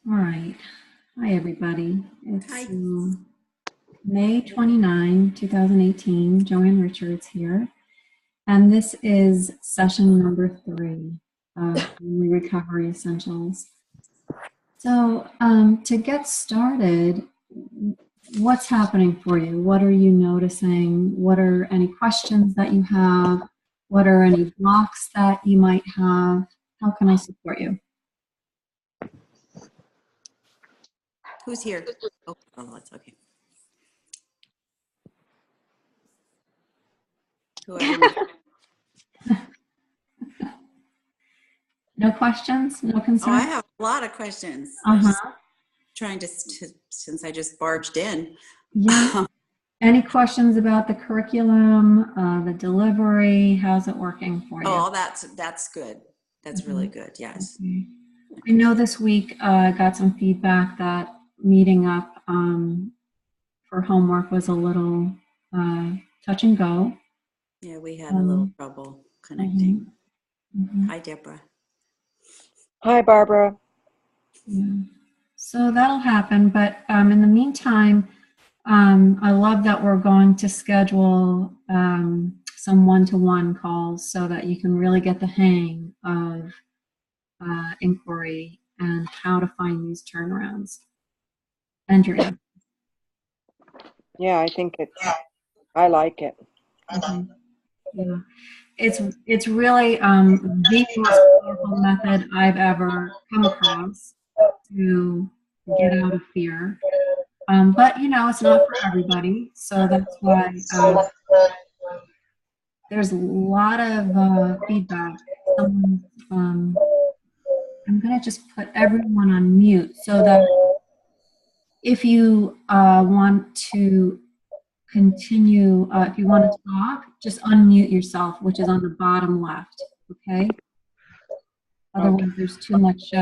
All right. Hi, everybody. It's Hi. May 29, 2018. Joanne Richards here. And this is session number 3 of Family Recovery Essentials. So to get started, what's happening for you? What are you noticing? What are any questions that you have? What are any blocks that you might have? How can I support you? Who's here? Oh, it's okay. Whoever. No questions? No Oh, concerns? I have a lot of questions. Just trying to, since I just barged in. Yeah. Any questions about the curriculum, the delivery? How's it working for you? Oh, that's good. That's really good. Yes. Okay. I know this week I got some feedback that meeting up for homework was a little touch and go. Yeah, we had a little trouble connecting. Hi, Deborah. Hi, Barbara. Yeah. So that'll happen, but in the meantime, I love that we're going to schedule some one-to-one calls so that you can really get the hang of inquiry and how to find these turnarounds. Andrea. Yeah, I think I like it. Yeah, it's really the most powerful method I've ever come across to get out of fear. But you know, it's not for everybody, so that's why there's a lot of feedback. I'm gonna just put everyone on mute so that if you want to continue, if you want to talk, just unmute yourself, which is on the bottom left, okay? Otherwise, there's too much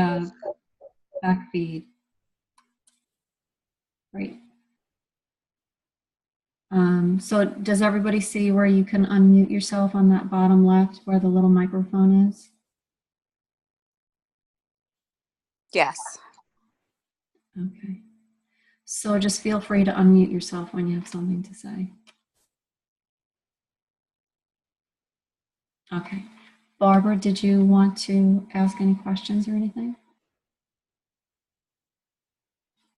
back feed. Great. So does everybody see where you can unmute yourself on that bottom left where the little microphone is? Yes. Okay. So just feel free to unmute yourself when you have something to say. Okay. Barbara, did you want to ask any questions or anything?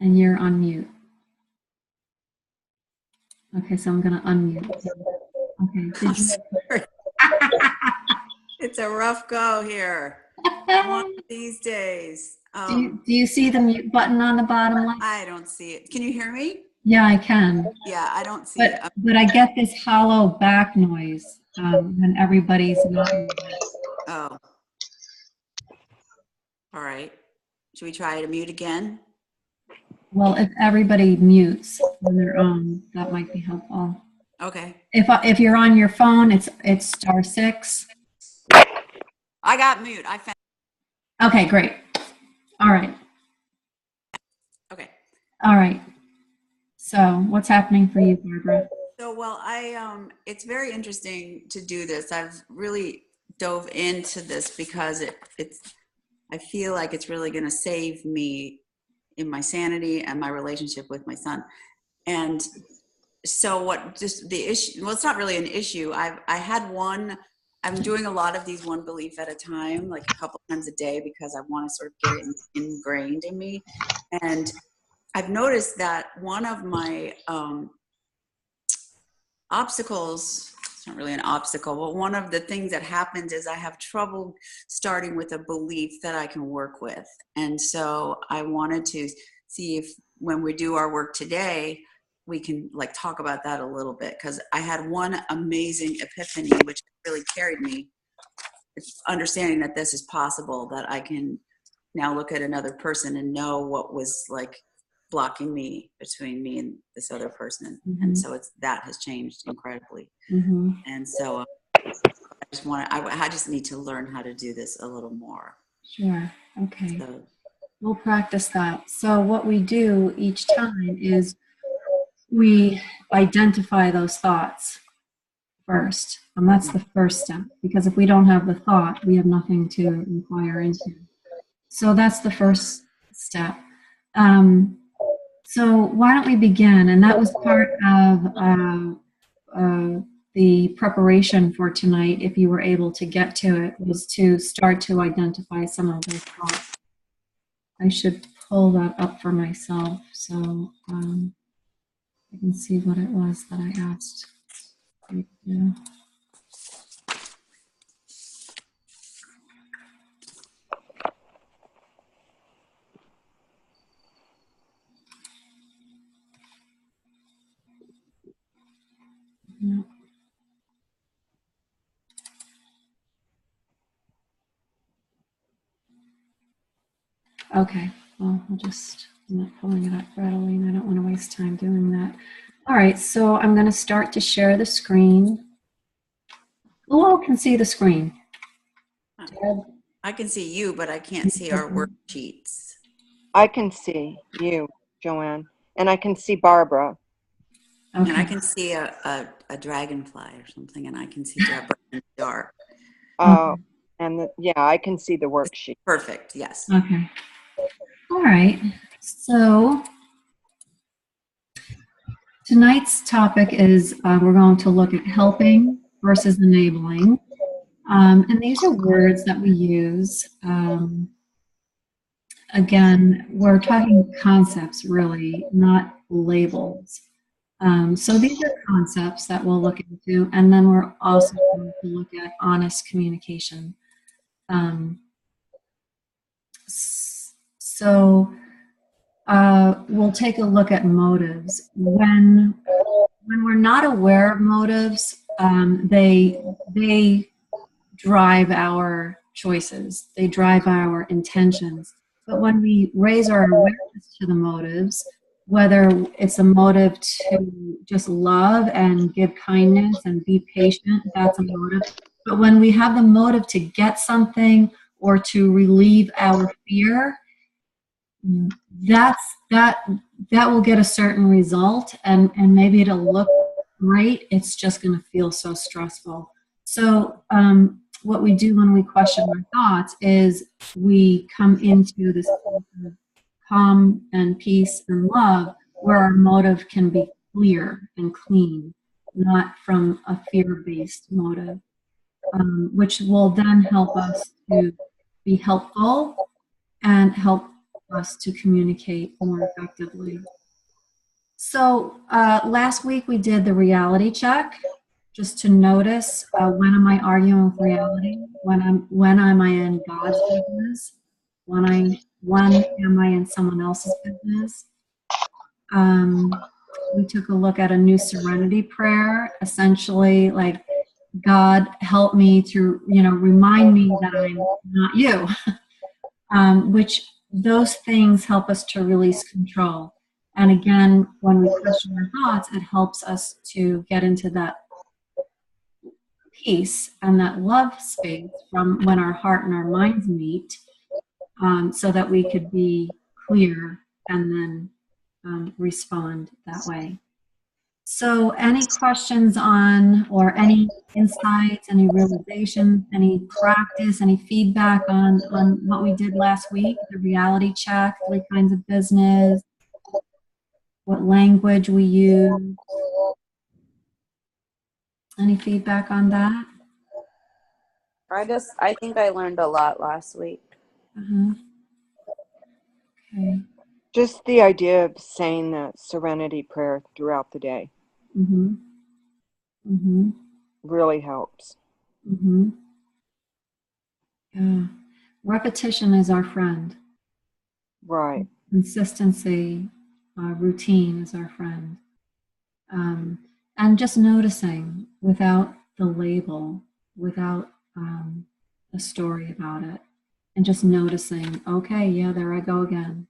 And you're on mute. Okay, so I'm going to unmute. Okay. It's a rough go here. One of these days. Do you see the mute button on the bottom left? I don't see it. Can you hear me? Yeah, I can. Yeah, I don't see it. But I get this hollow back noise when everybody's not muted. Oh. All right. Should we try to mute again? Well, if everybody mutes on their own, that might be helpful. Okay. If you're on your phone, it's *6. I got mute. I found. Okay, great. All right. Okay. All right. So what's happening for you, Barbara? So, well, it's very interesting to do this. I've really dove into this because I feel like it's really going to save me in my sanity and my relationship with my son. And so just the issue, well, it's not really an issue. I'm doing a lot of these one belief at a time, like a couple times a day, because I want to sort of get it ingrained in me. And I've noticed that one of my obstacles, it's not really an obstacle, but one of the things that happens is I have trouble starting with a belief that I can work with. And so I wanted to see if when we do our work today, we can like talk about that a little bit, because I had one amazing epiphany which really carried me. It's understanding that this is possible, that I can now look at another person and know what was like blocking me between me and this other person. And so that has changed incredibly. And so I just need to learn how to do this a little more. Sure. Okay. So, we'll practice that. So what we do each time is we identify those thoughts first. And that's the first step, because if we don't have the thought, we have nothing to inquire into. So that's the first step. So why don't we begin? And that was part of the preparation for tonight, if you were able to get to it, was to start to identify some of those thoughts. I should pull that up for myself so I can see what it was that I asked you to do. No. Okay, well, I'm not pulling it up readily, and I don't want to waste time doing that. All right, so I'm going to start to share the screen. Who all can see the screen? I can see you, but I can't see our worksheets. I can see you, Joanne, and I can see Barbara. Okay. And I can see a dragonfly or something, and I can see Deborah in the dark. Yeah, I can see the worksheet. Perfect, yes. Okay. All right. So tonight's topic is we're going to look at helping versus enabling. And these are words that we use. Again, we're talking concepts, really, not labels. So these are concepts that we'll look into, and then we're also going to look at honest communication. So we'll take a look at motives. When we're not aware of motives, they drive our choices. They drive our intentions. But when we raise our awareness to the motives, whether it's a motive to just love and give kindness and be patient, that's a motive. But when we have the motive to get something or to relieve our fear, that will get a certain result, and maybe it'll look great. It's just going to feel so stressful. So what we do when we question our thoughts is we come into this place of calm and peace and love, where our motive can be clear and clean, not from a fear-based motive, which will then help us to be helpful and help us to communicate more effectively. So last week we did the reality check, just to notice when am I arguing with reality, when am I in God's business, when am I in someone else's business. We took a look at a new serenity prayer, essentially like, God, help me to, remind me that I'm not you, which those things help us to release control. And again, when we question our thoughts, it helps us to get into that peace and that love space from when our heart and our minds meet, so that we could be clear and then respond that way. So any questions on, or any insights, any realizations, any practice, any feedback on what we did last week, the reality check, 3 kinds of business, what language we use? Any feedback on that? I think I learned a lot last week. Okay. Just the idea of saying that serenity prayer throughout the day really helps. Yeah. Repetition is our friend. Right. Consistency, routine is our friend. And just noticing without the label, without a story about it, and just noticing, okay, yeah, there I go again.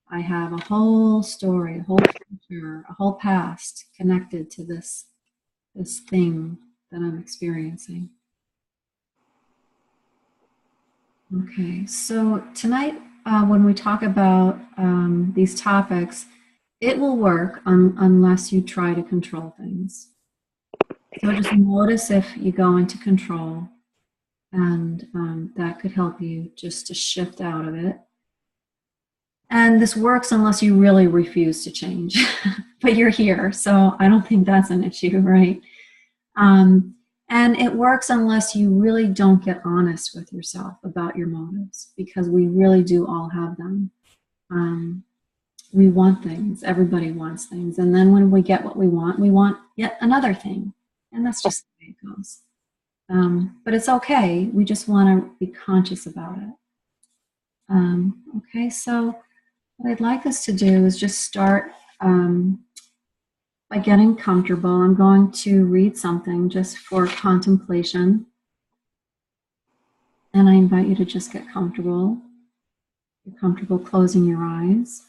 I have a whole story, a whole future, a whole past connected to this thing that I'm experiencing. Okay, so tonight, when we talk about these topics, it will work unless you try to control things. So just notice if you go into control, and that could help you just to shift out of it. And this works unless you really refuse to change. But you're here, so I don't think that's an issue, right? And it works unless you really don't get honest with yourself about your motives, because we really do all have them. We want things. Everybody wants things. And then when we get what we want yet another thing. And that's just the way it goes. But it's okay. We just want to be conscious about it. Okay, so what I'd like us to do is just start by getting comfortable. I'm going to read something just for contemplation. And I invite you to just get comfortable. You're comfortable closing your eyes.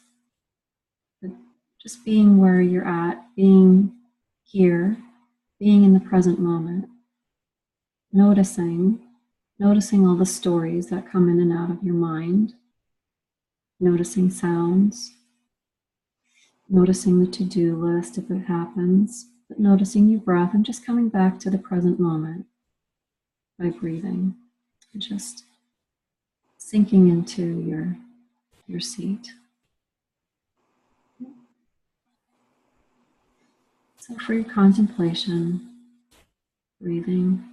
But just being where you're at, being here, being in the present moment. Noticing all the stories that come in and out of your mind. Noticing sounds. Noticing the to-do list if it happens, but noticing your breath and just coming back to the present moment by breathing and just sinking into your seat. So for your contemplation, breathing,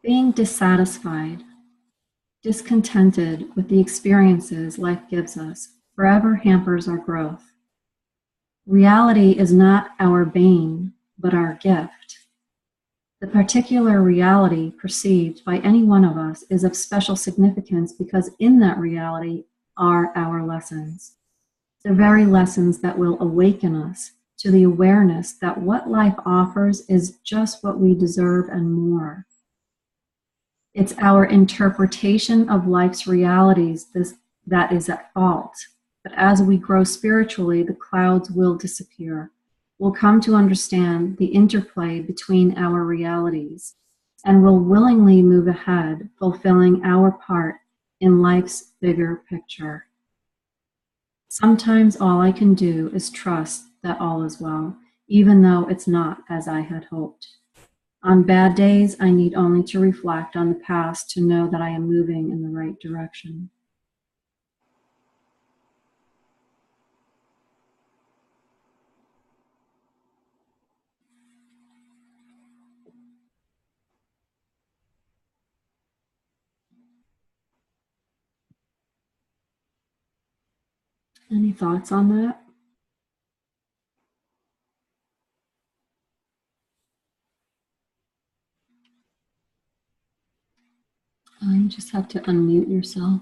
being dissatisfied, discontented with the experiences life gives us forever hampers our growth. Reality is not our bane, but our gift. The particular reality perceived by any one of us is of special significance because in that reality are our lessons. The very lessons that will awaken us to the awareness that what life offers is just what we deserve and more. It's our interpretation of life's realities that is at fault. But as we grow spiritually, the clouds will disappear. We'll come to understand the interplay between our realities and will willingly move ahead, fulfilling our part in life's bigger picture. Sometimes all I can do is trust that all is well, even though it's not as I had hoped. On bad days, I need only to reflect on the past to know that I am moving in the right direction. Any thoughts on that? You just have to unmute yourself.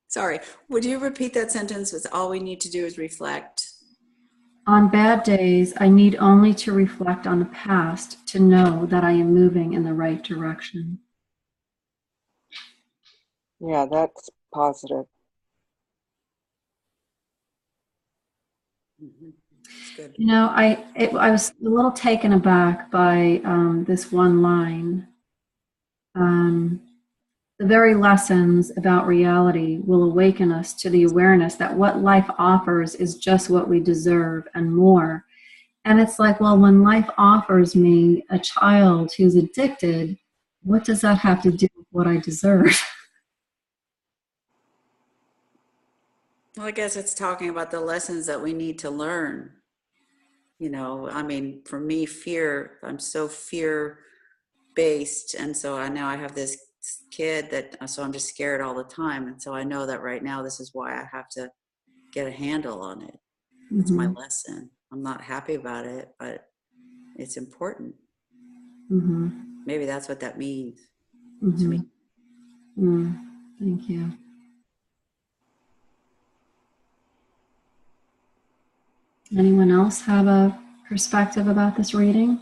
Sorry, would you repeat that sentence with all we need to do is reflect? On bad days, I need only to reflect on the past to know that I am moving in the right direction. Yeah, that's positive. That's good. You know, I was a little taken aback by this one line. The very lessons about reality will awaken us to the awareness that what life offers is just what we deserve and more. And it's like, well, when life offers me a child who's addicted, what does that have to do with what I deserve? Well, I guess it's talking about the lessons that we need to learn. You know, I mean, for me, fear, I'm so fear-based. And so I know I have this kid so I'm just scared all the time. And so I know that right now, this is why I have to get a handle on it. It's my lesson. I'm not happy about it, but it's important. Maybe that's what that means to me. Thank you. Anyone else have a perspective about this reading?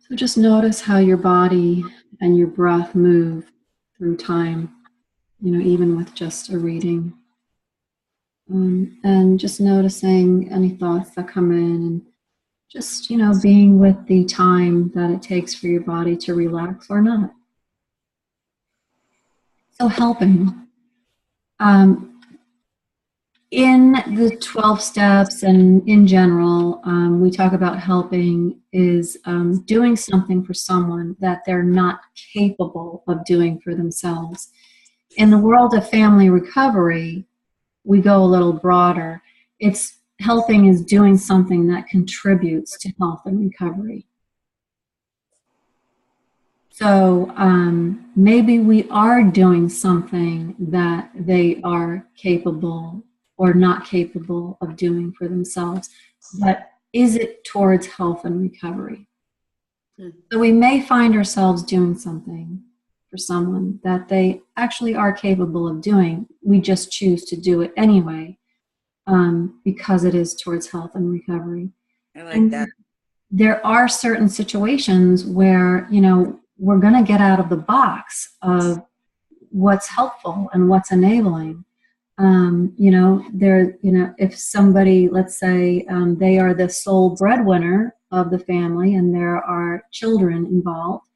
So just notice how your body and your breath move through time, you know, even with just a reading. And just noticing any thoughts that come in and just, you know, being with the time that it takes for your body to relax or not. So helping. In the 12 steps and in general, we talk about helping is doing something for someone that they're not capable of doing for themselves. In the world of family recovery, we go a little broader. It's helping is doing something that contributes to health and recovery. So maybe we are doing something that they are capable or not capable of doing for themselves, but is it towards health and recovery? So we may find ourselves doing something for someone that they actually are capable of doing. We just choose to do it anyway because it is towards health and recovery. I like that. There are certain situations where, you know, we're going to get out of the box of what's helpful and what's enabling. If somebody, let's say, they are the sole breadwinner of the family and there are children involved,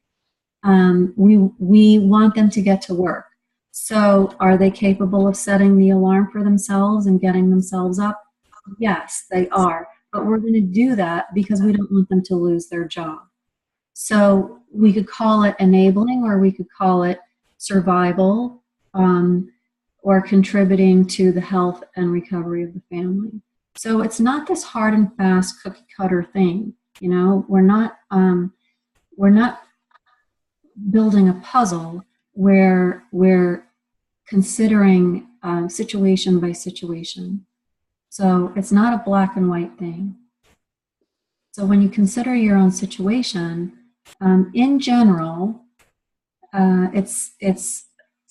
we want them to get to work. So are they capable of setting the alarm for themselves and getting themselves up? Yes, they are. But we're going to do that because we don't want them to lose their job. So we could call it enabling, or we could call it survival, or contributing to the health and recovery of the family. So it's not this hard and fast cookie cutter thing. You know, we're not building a puzzle where we're considering situation by situation. So it's not a black and white thing. So when you consider your own situation, in general, it's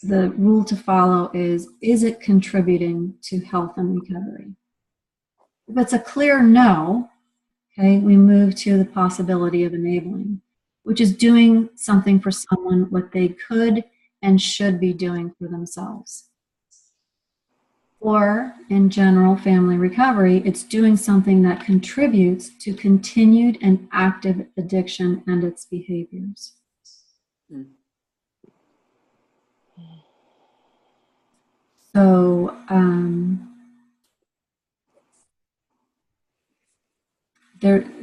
the rule to follow is it contributing to health and recovery? If it's a clear no, okay, we move to the possibility of enabling, which is doing something for someone what they could and should be doing for themselves. Or, in general, family recovery, it's doing something that contributes to continued and active addiction and its behaviors. So,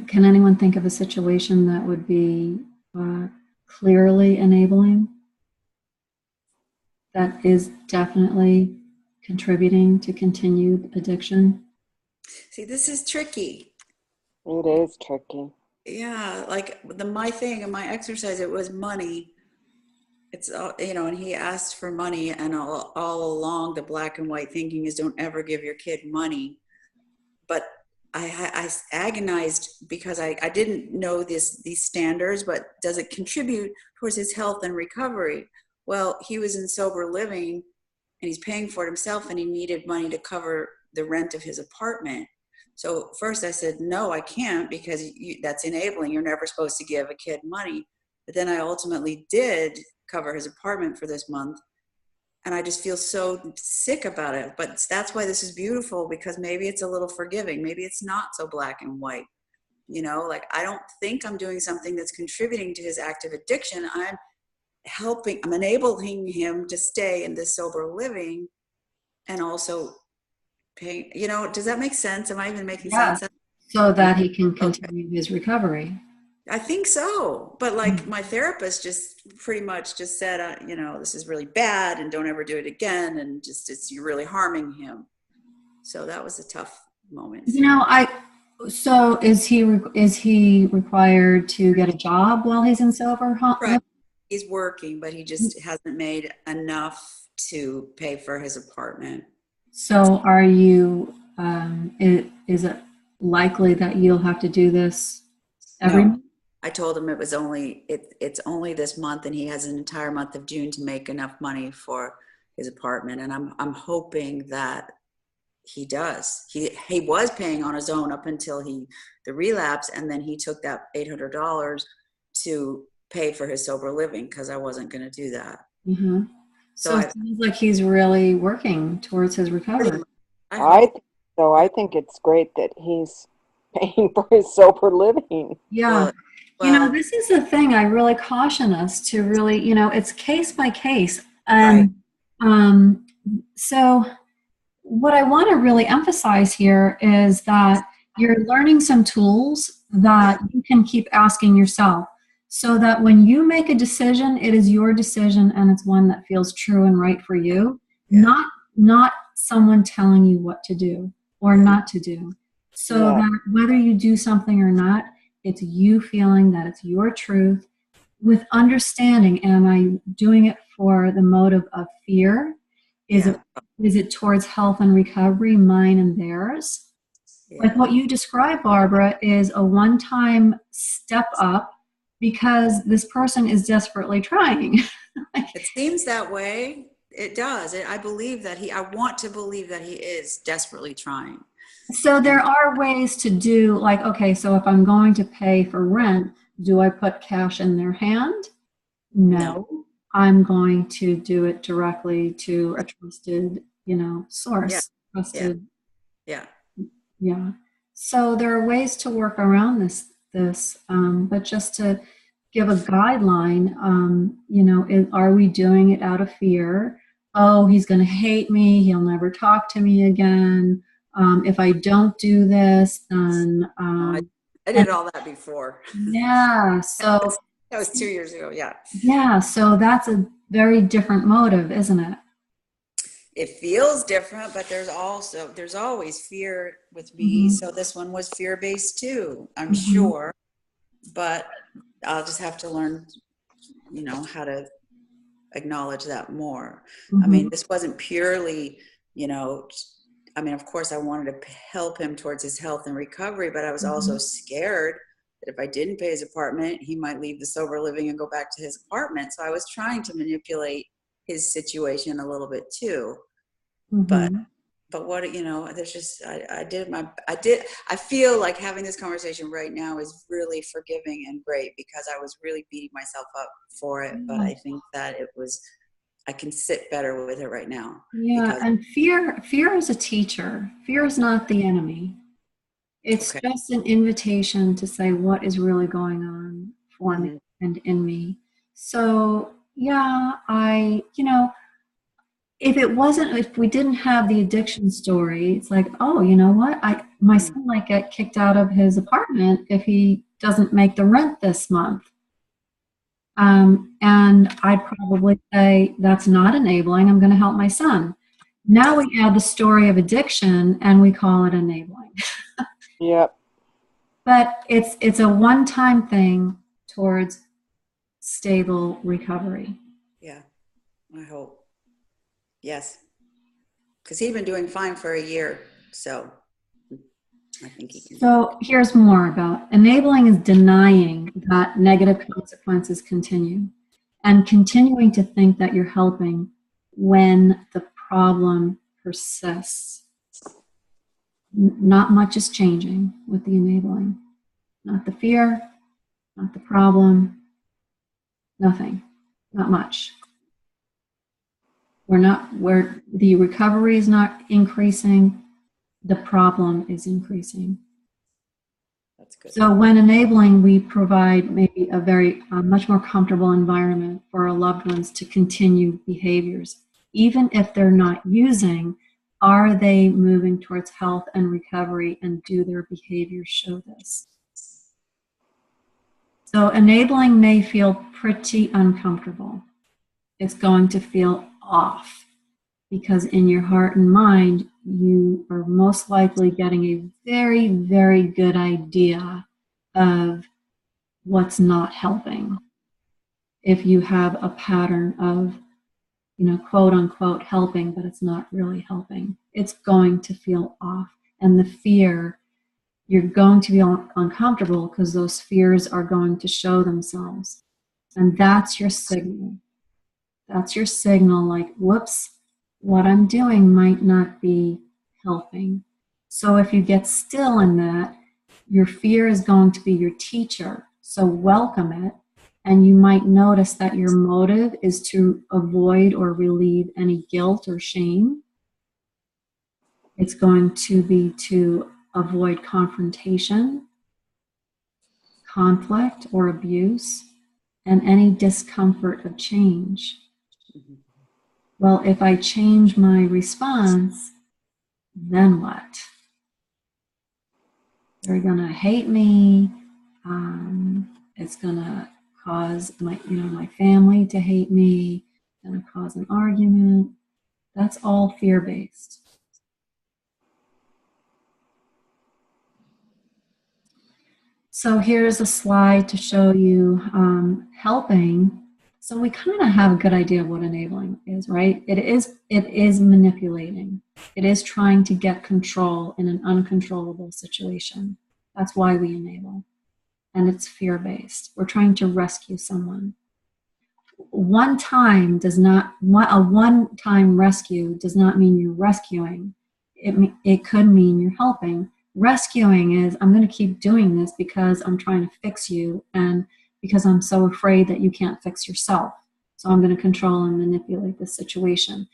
can anyone think of a situation that would be clearly enabling? That is definitely contributing to continued addiction? See, this is tricky. It is tricky. Yeah, like my thing and my exercise, it was money. It's and he asked for money, and all along the black and white thinking is don't ever give your kid money. But I agonized because I didn't know these standards, but does it contribute towards his health and recovery? Well, he was in sober living and he's paying for it himself, and he needed money to cover the rent of his apartment. So first I said, no, I can't, because that's enabling. You're never supposed to give a kid money. But then I ultimately did cover his apartment for this month. And I just feel so sick about it. But that's why this is beautiful, because maybe it's a little forgiving. Maybe it's not so black and white. Like I don't think I'm doing something that's contributing to his active addiction. I'm enabling him to stay in this sober living and also paying, does that make sense? Am I even making sense? So that he can continue his recovery. I think so. But like my therapist just pretty much just said, this is really bad and don't ever do it again. And you're really harming him. So that was a tough moment. So is he required to get a job while he's in sober? Right. He's working, but he just hasn't made enough to pay for his apartment. So are you, is it likely that you'll have to do this every month? I told him it's only this month, and he has an entire month of June to make enough money for his apartment. And I'm hoping that he does. He was paying on his own up until the relapse, and then he took that $800 to pay for his sober living, because I wasn't going to do that. Mm-hmm. So it sounds like he's really working towards his recovery. I think it's great that he's paying for his sober living. Yeah. Well, this is the thing I really caution us to really, it's case by case. And so what I want to really emphasize here is that you're learning some tools that you can keep asking yourself so that when you make a decision, it is your decision and it's one that feels true and right for you, Yeah. not someone telling you what to do or not to do. So Yeah. that whether you do something or not, it's you feeling that it's your truth with understanding. Am I doing it for the motive of fear? Is Yeah. it is it towards health and recovery, mine and theirs? Yeah. Like what you described, Barbara, is a one-time step up because this person is desperately trying. It seems that way. It does. I believe that I want to believe that he is desperately trying. So there are ways to do, like, okay, so if I'm going to pay for rent, do I put cash in their hand? No. I'm going to do it directly to a trusted, Yeah. source. Yeah. Trusted, Yeah. yeah. So there are ways to work around this, but just to give a guideline, are we doing it out of fear? Oh, he's going to hate me. He'll never talk to me again. If I don't do this, then I and did all that before. yeah. So That was 2 years ago. Yeah. yeah. So that's a very different motive, isn't it? It feels different, but there's always fear with me. Mhm. So this one was fear-based too, I'm Mhm. sure. But I'll just have to learn, how to acknowledge that more. I mean, Mhm. this wasn't purely, of course I wanted to help him towards his health and recovery, but I was also scared that if I didn't pay his apartment, he might leave the sober living and go back to his apartment. So I was trying to manipulate his situation a little bit too. But Mhm. what, there's just, I feel like having this conversation right now is really forgiving and great because I was really beating myself up for it. But I think that I can sit better with it right now. Yeah, Because, and fear is a teacher. Fear is not the enemy. It's okay. just an invitation to say what is really going on for me Mhm. and in me. So, yeah, if we didn't have the addiction story, it's like, oh, you know what? My son might get kicked out of his apartment if he doesn't make the rent this month. And I'd probably say that's not enabling. I'm going to help my son. Now we add the story of addiction and we call it enabling. Yep. But it's a one-time thing towards stable recovery. Yeah, I hope. Yes. Because he's been doing fine for a year. So I think he can. So here's more about enabling is denying that negative consequences continue and continuing to think that you're helping when the problem persists. Not much is changing with the enabling. Not the fear, not the problem, nothing, not much. Where the recovery is not increasing, the problem is increasing. That's good. So when enabling, we provide maybe a much more comfortable environment for our loved ones to continue behaviors. Even if they're not using, are they moving towards health and recovery, and do their behaviors show this? So enabling may feel pretty uncomfortable. It's going to feel off because in your heart and mind, you are most likely getting a very, very good idea of what's not helping. If you have a pattern of, quote unquote helping, but it's not really helping, it's going to feel off. And the fear, you're going to be uncomfortable because those fears are going to show themselves. And that's your signal. That's your signal like, whoops, what I'm doing might not be helping. So if you get still in that, your fear is going to be your teacher. So welcome it. And you might notice that your motive is to avoid or relieve any guilt or shame. It's going to be to avoid confrontation, conflict, or abuse, and any discomfort of change. Mhm. Well, if I change my response, then what? They're gonna hate me. It's gonna cause my family to hate me. It's gonna cause an argument. That's all fear-based. So here's a slide to show you helping. So we kind of have a good idea of what enabling is, right? It is manipulating. It is trying to get control in an uncontrollable situation. That's why we enable. And it's fear-based. We're trying to rescue someone. A one-time rescue does not mean you're rescuing. It could mean you're helping. Rescuing is, I'm going to keep doing this because I'm trying to fix you and because I'm so afraid that you can't fix yourself. So I'm going to control and manipulate the situation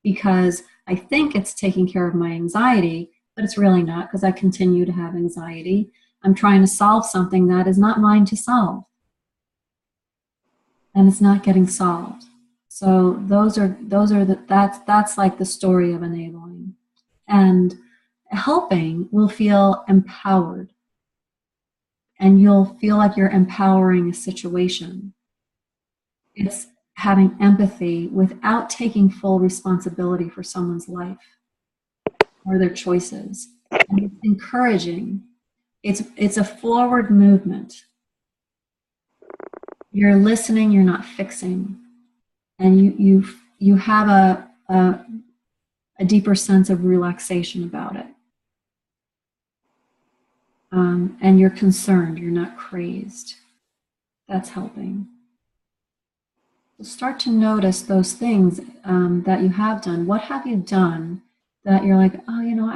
because I think it's taking care of my anxiety, but it's really not because I continue to have anxiety. I'm trying to solve something that is not mine to solve. And it's not getting solved. So that's like the story of enabling. And helping will feel empowered. And you'll feel like you're empowering a situation. It's having empathy without taking full responsibility for someone's life or their choices. And it's encouraging. It's a forward movement. You're listening, you're not fixing. And you have a deeper sense of relaxation about it. And you're concerned, you're not crazed. That's helping. So start to notice those things that you have done. What have you done that you're like, oh,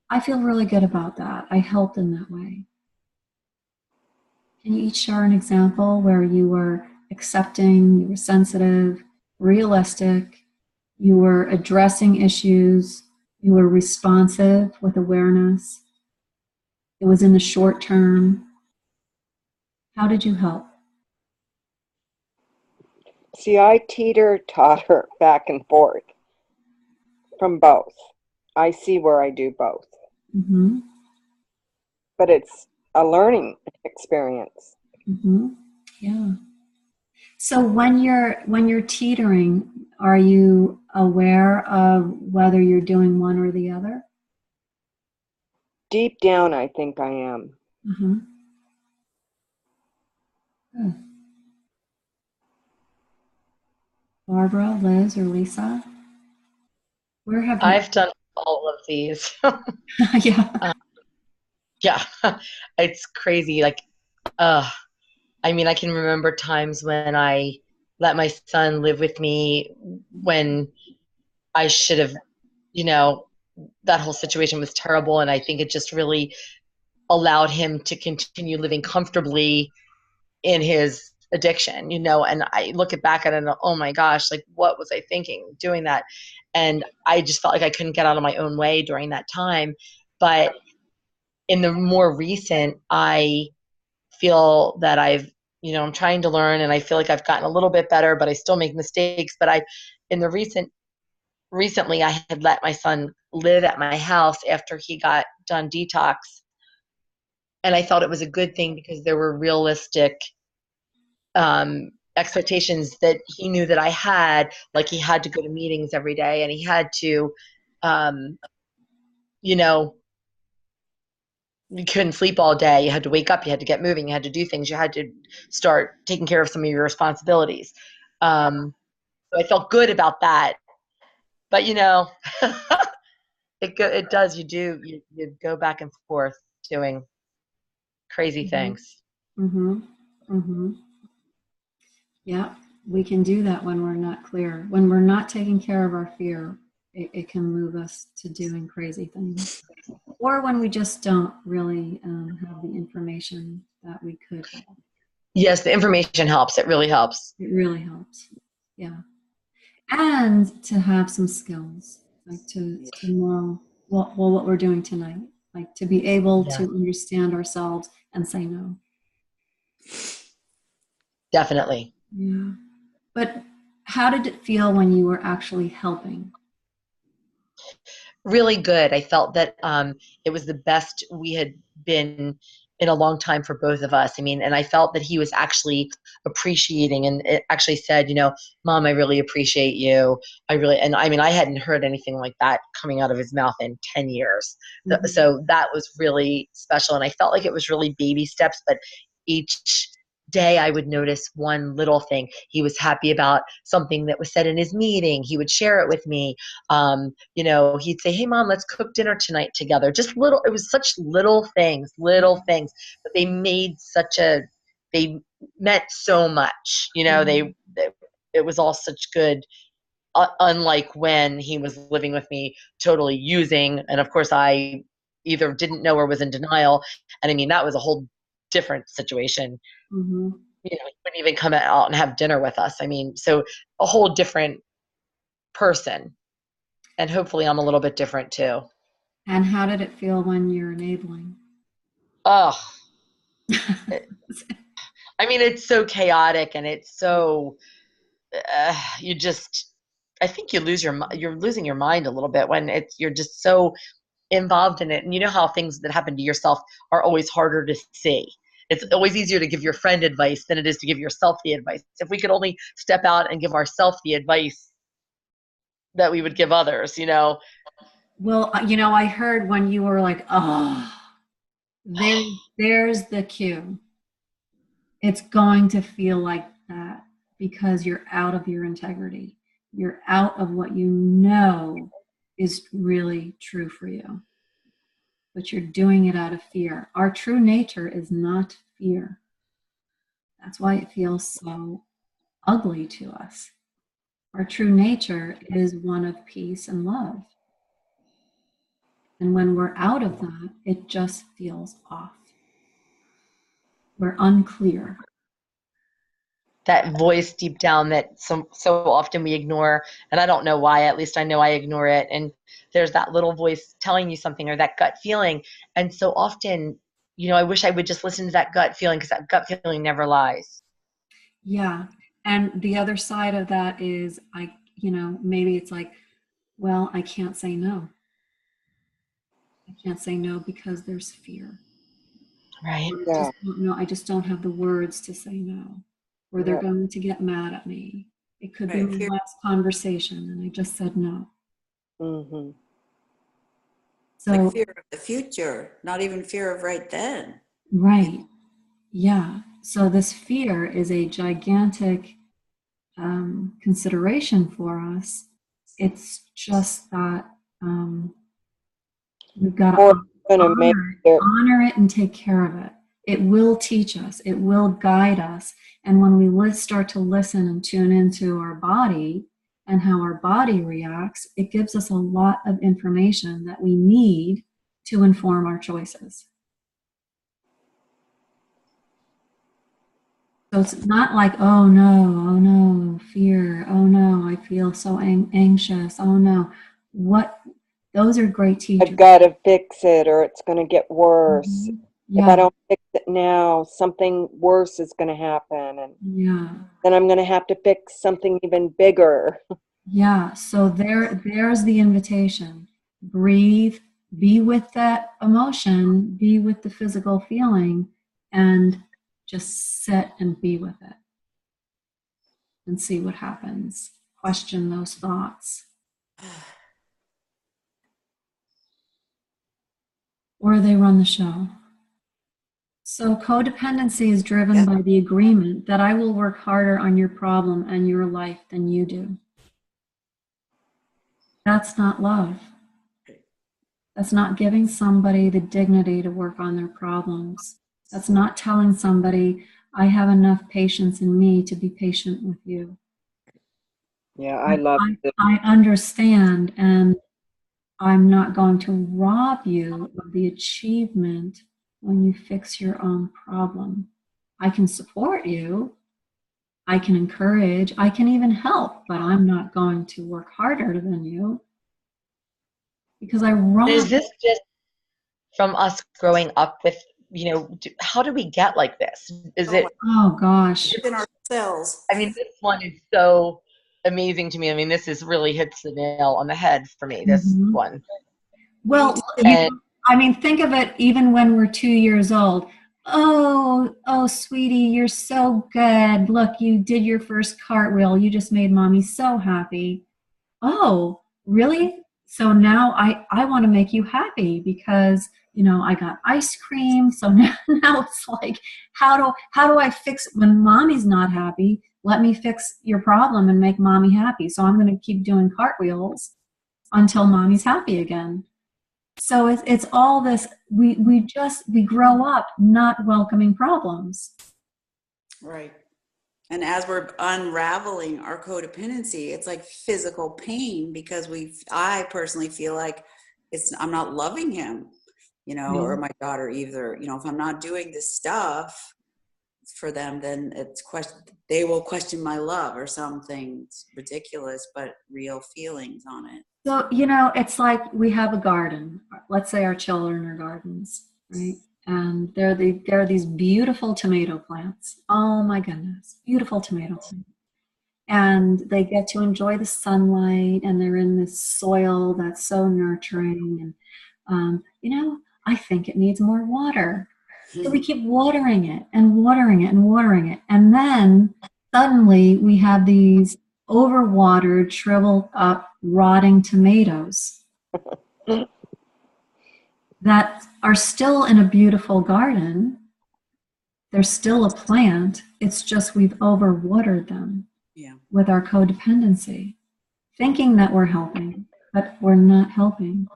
I feel really good about that. I helped in that way. Can you each share an example where you were accepting, you were sensitive, realistic, you were addressing issues, you were responsive with awareness? It was in the short term. How did you help? See, I teeter-totter back and forth from both. I see where I do both. Mm-hmm. But it's a learning experience. Mm-hmm. Yeah. So when you're teetering, are you aware of whether you're doing one or the other? Deep down, I think I am. Mm-hmm. Good. Barbara, Liz, or Lisa? Where have you? I've done all of these. Yeah. Yeah, it's crazy. Like, I mean, I can remember times when I let my son live with me when I should have, you know, that whole situation was terrible. And I think it just really allowed him to continue living comfortably in his addiction, and I look back at it and oh my gosh, like what was I thinking doing that? And I just felt like I couldn't get out of my own way during that time. But in the more recent, I feel that I'm trying to learn and I feel like I've gotten a little bit better, but I still make mistakes. But in the recently, I had let my son live at my house after he got done detox. And I thought it was a good thing because there were realistic expectations that he knew that I had, like he had to go to meetings every day and he had to, you know, you couldn't sleep all day. You had to wake up, you had to get moving, you had to do things, you had to start taking care of some of your responsibilities. So I felt good about that. But, it does, you go back and forth doing crazy Mm-hmm. things. Mm-hmm. Mm-hmm. Yeah, we can do that when we're not clear. When we're not taking care of our fear, it can move us to doing crazy things. Or when we just don't really have the information that we could have. Yes, the information helps. It really helps. It really helps. Yeah. And to have some skills, like to know what we're doing tonight, like to be able to understand ourselves and say no. Definitely. Yeah. But how did it feel when you were actually helping? really good. I felt that it was the best we had been in a long time for both of us. I mean, and I felt that he was actually appreciating and it actually said, Mom, I really appreciate you. And I mean, I hadn't heard anything like that coming out of his mouth in 10 years. Mhm. So that was really special. And I felt like it was really baby steps, but each day I would notice one little thing. He was happy about something that was said in his meeting. He would share it with me. He'd say, "Hey Mom, let's cook dinner tonight together." Just little, it was such little things, but they meant so much, it was all such good, unlike when he was living with me totally using. And of course I either didn't know or was in denial. And I mean, that was a whole different situation. Mhm. He wouldn't even come out and have dinner with us. I mean, so a whole different person. And hopefully I'm a little bit different too. And how did it feel when you're enabling? Oh, I mean, it's so chaotic and it's so, I think you're losing your mind a little bit when you're just so involved in it. And you know how things that happen to yourself are always harder to see. It's always easier to give your friend advice than it is to give yourself the advice. If we could only step out and give ourselves the advice that we would give others. Well, I heard when you were like, oh, there's the cue. It's going to feel like that because you're out of your integrity. You're out of what you know is really true for you, but you're doing it out of fear. Our true nature is not fear. That's why it feels so ugly to us. Our true nature is one of peace and love. And when we're out of that, it just feels off. We're unclear. That voice deep down that so often we ignore, and I don't know why. At least I know I ignore it. And there's that little voice telling you something or that gut feeling. And so often, I wish I would just listen to that gut feeling because that gut feeling never lies. Yeah. And the other side of that is maybe it's like, well, I can't say no. I can't say no because there's fear. Right. Yeah. I just don't have the words to say no. Or they're Yeah. going to get mad at me. It could be Right, my fear. last conversation and I just said no. Hmm. It's like So, fear of the future, not even fear of right then. right. Yeah. So this fear is a gigantic consideration for us. It's just that we've got Or to gonna make their honor it and take care of it. It will teach us. It will guide us. And when we start to listen and tune into our body and how our body reacts, it gives us a lot of information that we need to inform our choices. So it's not like, oh no, fear, oh no, I feel so anxious, oh no. Those are great teachers. I've got to fix it or it's going to get worse. Mhm. If I Yeah, don't fix it now, something worse is going to happen. And yeah, then I'm going to have to fix something even bigger. yeah. So there's the invitation. Breathe, be with that emotion, be with the physical feeling, and just sit and be with it and see what happens. Question those thoughts. Or they run the show. So codependency is driven by the agreement that I will work harder on your problem and your life than you do. That's not love. That's not giving somebody the dignity to work on their problems. That's not telling somebody, I have enough patience in me to be patient with you. Yeah, I love it. I understand, and I'm not going to rob you of the achievement when you fix your own problem. I can support you, I can encourage, I can even help, but I'm not going to work harder than you because I Is rob. this just from us growing up with, how do we get like this? Is it, Oh gosh. Within ourselves. I mean, this one is so amazing to me. I mean, this is really hits the nail on the head for me, this Mhm. one. Well, And I mean, think of it even when we're 2 years old. Oh, sweetie, you're so good. Look, you did your first cartwheel. You just made mommy so happy. Oh, really? So now I want to make you happy because, I got ice cream. So now it's like, how do I fix when mommy's not happy? Let me fix your problem and make mommy happy. So I'm going to keep doing cartwheels until mommy's happy again. So it's all this, we grow up not welcoming problems. Right. And as we're unraveling our codependency, it's like physical pain because I personally feel like I'm not loving him, or my daughter either. If I'm not doing this stuff for them, then they will question my love or something ridiculous, but real feelings on it. So, it's like we have a garden. Let's say our children are gardens, right? And there are these beautiful tomato plants. Oh my goodness, beautiful tomato plants. And they get to enjoy the sunlight and they're in this soil that's so nurturing. And, I think it needs more water. So we keep watering it and watering it and watering it. And then suddenly we have these overwatered, shriveled up, rotting tomatoes that are still in a beautiful garden. They're still a plant. It's just we've overwatered them with our codependency, thinking that we're helping, but we're not helping.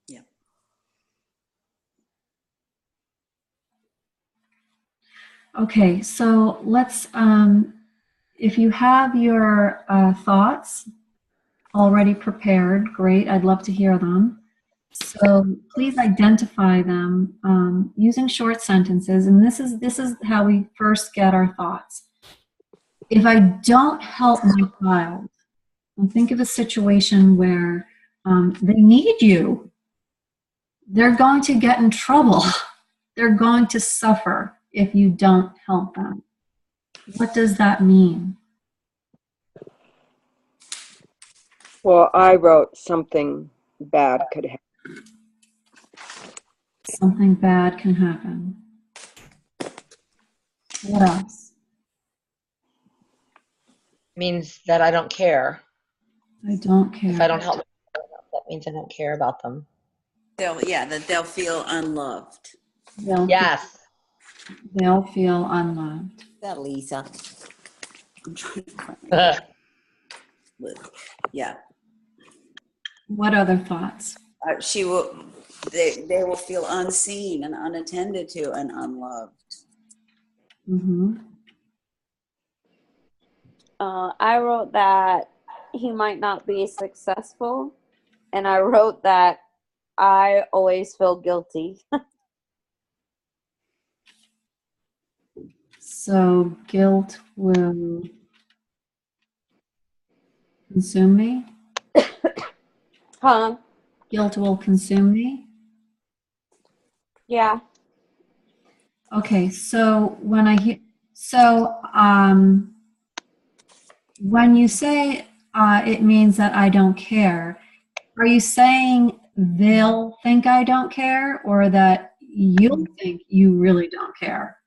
Yeah. Okay, so let's, if you have your thoughts already prepared, great, I'd love to hear them. So please identify them using short sentences, and this is how we first get our thoughts. If I don't help my child, think of a situation where they need you. They're going to get in trouble. They're going to suffer if you don't help them. What does that mean? Well, I wrote something bad could happen. Something bad can happen. What else? means that I don't care. I don't care. If I don't help, that means I don't care about them. That they'll feel unloved. Yes. They'll feel unloved. That Lisa. I'm trying to find Yeah. What other thoughts? They will feel unseen and unattended to and unloved. Mm-hmm. I wrote that he might not be successful, and I wrote that I always feel guilty. So guilt will consume me? Huh? Guilt will consume me? Yeah. Okay, so when when you say it means that I don't care, are you saying they'll think I don't care, or that you'll think you really don't care?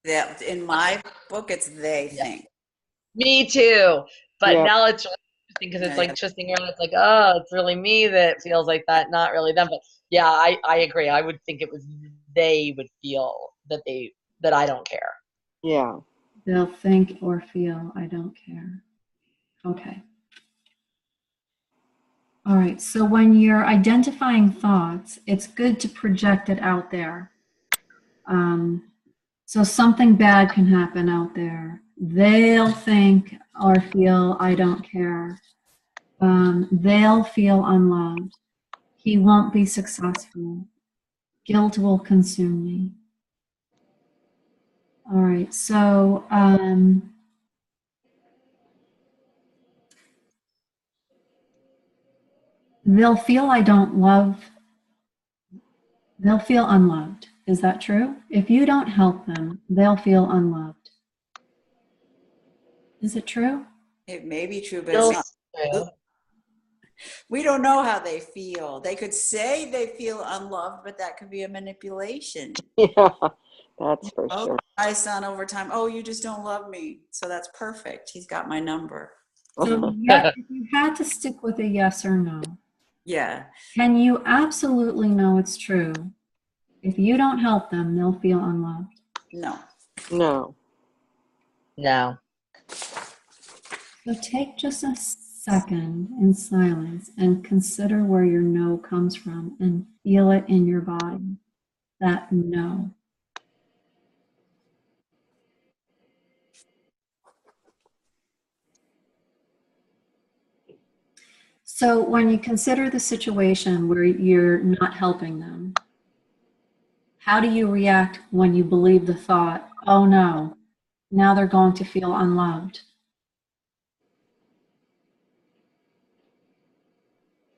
That in my book, it's they think. Me too. But Yeah. now it's really interesting because it's like twisting around. It's like, oh, it's really me that feels like that, not really them. But yeah, I agree. I would think it was they would feel that I don't care. Yeah. They'll think or feel I don't care. Okay. All right, so when you're identifying thoughts, it's good to project it out there. So something bad can happen out there. They'll think or feel I don't care. They'll feel unloved. He won't be successful. Guilt will consume me. All right, so they'll feel I don't love. They'll feel unloved. Is that true? If you don't help them, they'll feel unloved. Is it true? It may be true, but it's not. We don't know how they feel. They could say they feel unloved, but that could be a manipulation. Yeah, that's for Oh, sure. my son over time, oh, you just don't love me. So that's perfect. He's got my number. So yeah, if you had to stick with a yes or no, Yeah. can you absolutely know it's true? If you don't help them, they'll feel unloved. No. No. No. So take just a second in silence and consider where your no comes from and feel it in your body. That no. So when you consider the situation where you're not helping them, how do you react when you believe the thought, oh no, now they're going to feel unloved?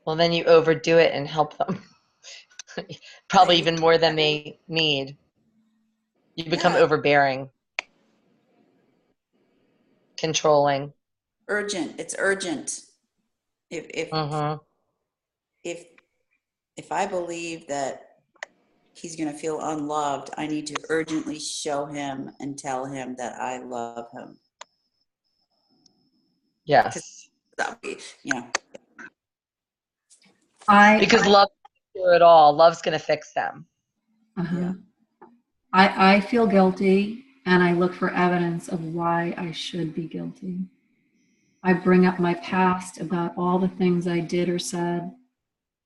Well, then you overdo it and help them. Probably even more than they need. You become Yeah. overbearing, controlling. Urgent. It's urgent. If Mm-hmm. if if I believe that he's going to feel unloved, I need to urgently show him and tell him that I love him. Yes. That would be, you know, Because love can cure it all. Love's going to fix them. Yeah. I feel guilty and I look for evidence of why I should be guilty. I bring up my past about all the things I did or said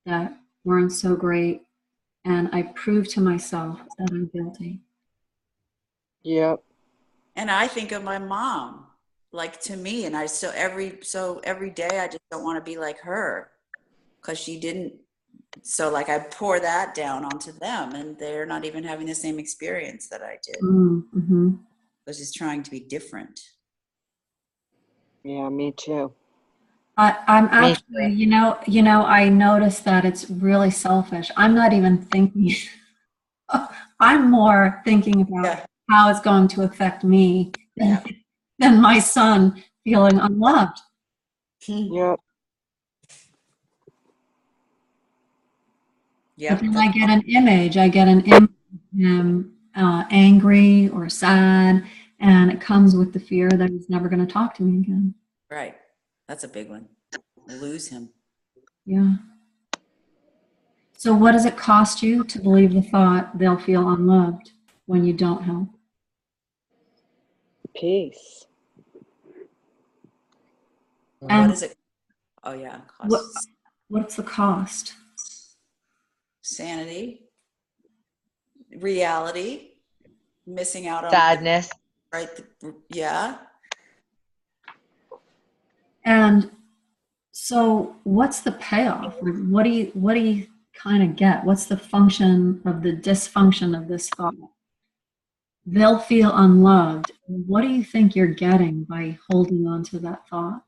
that weren't so great, and I prove to myself that I'm guilty. Yep. and I think of my mom, like to me, and every day I just don't want to be like her because she didn't. So like I pour that down onto them, and they're not even having the same experience that I did. Mm-hmm. I was just trying to be different. Yeah, me too. I'm Me actually, I noticed that it's really selfish. I'm not even thinking. I'm more thinking about Yeah. how it's going to affect me Yeah. than my son feeling unloved. Yep. But Yep. then I get an image. I get an image of him angry or sad, and it comes with the fear that he's never going to talk to me again. Right. That's a big one. Lose him. Yeah. So what does it cost you to believe the thought they'll feel unloved when you don't help? Peace. And What is it? Oh yeah. Costs what's the cost? sanity, reality, missing out on Sadness. right. Yeah. And so what's the payoff? Like, what do you kind of get? What's the function of the dysfunction of this thought? They'll feel unloved. What do you think you're getting by holding on to that thought?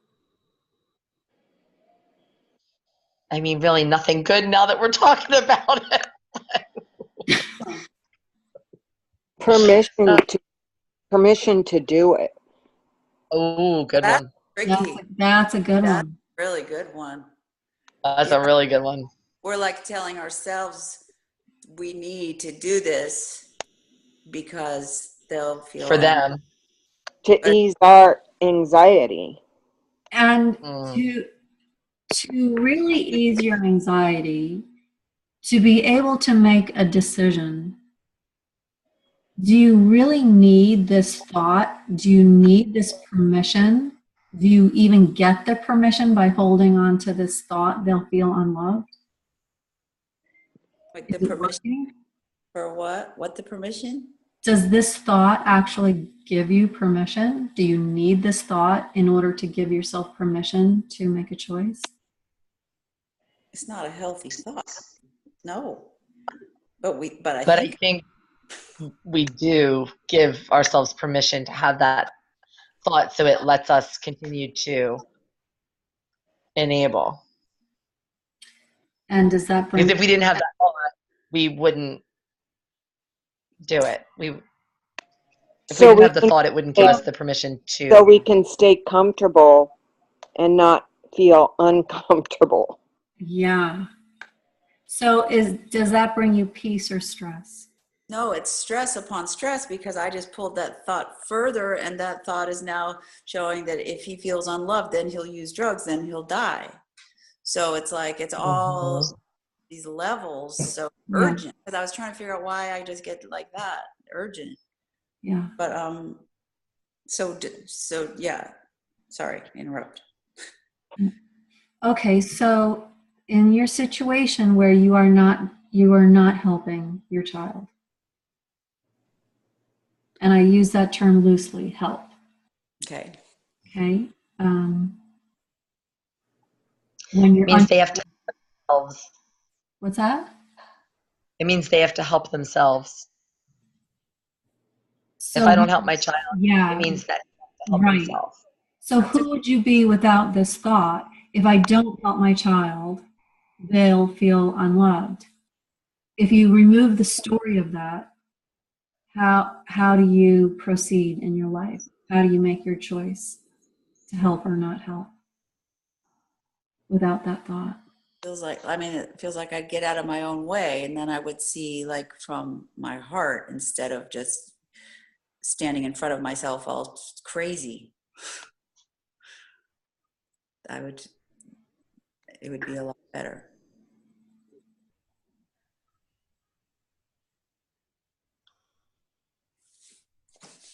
I mean, really nothing good now that we're talking about it. Permission to do it. Oh, good That's one. tricky. That's a good That's one. a really good one. That's Yeah. a really good one. We're like telling ourselves we need to do this because they'll feel For them. To ease our anxiety. And Mm. to really ease your anxiety, to be able to make a decision, do you really need this thought? Do you need this permission? Do you even get the permission by holding on to this thought they'll feel unloved? like Is the it permission working? for what? What the permission? Does this thought actually give you permission? Do you need this thought in order to give yourself permission to make a choice? It's not a healthy thought. No. But I But I think think we do give ourselves permission to have that thought so it lets us continue to enable. And does that Because bring if we didn't have that thought, we wouldn't do it. If we So didn't we have the can, thought, it wouldn't give us the permission so to. we can stay comfortable and not feel uncomfortable. Yeah. So does that bring you peace or stress? No, it's stress upon stress because I just pulled that thought further, and that thought is now showing that if he feels unloved, then he'll use drugs, then he'll die. So it's like it's all Mhm. these levels so Yeah. urgent, because I was trying to figure out why I just get like that urgent. Yeah. But so yeah, sorry, interrupt. Okay, so in your situation where you are not helping your child, and I use that term loosely, help. Okay. Okay, when you're Means they have to help themselves. what's that? It means they have to help themselves. If So I don't help my child, it yeah, means that they have to help right. themselves. So who would you be without this thought? If I don't help my child, they'll feel unloved. If you remove the story of that, how do you proceed in your life? How do you make your choice to help or not help without that thought? Feels like, I mean, it feels like I'd get out of my own way, and then I would see like from my heart instead of just standing in front of myself all crazy. I would, it would be a lot better.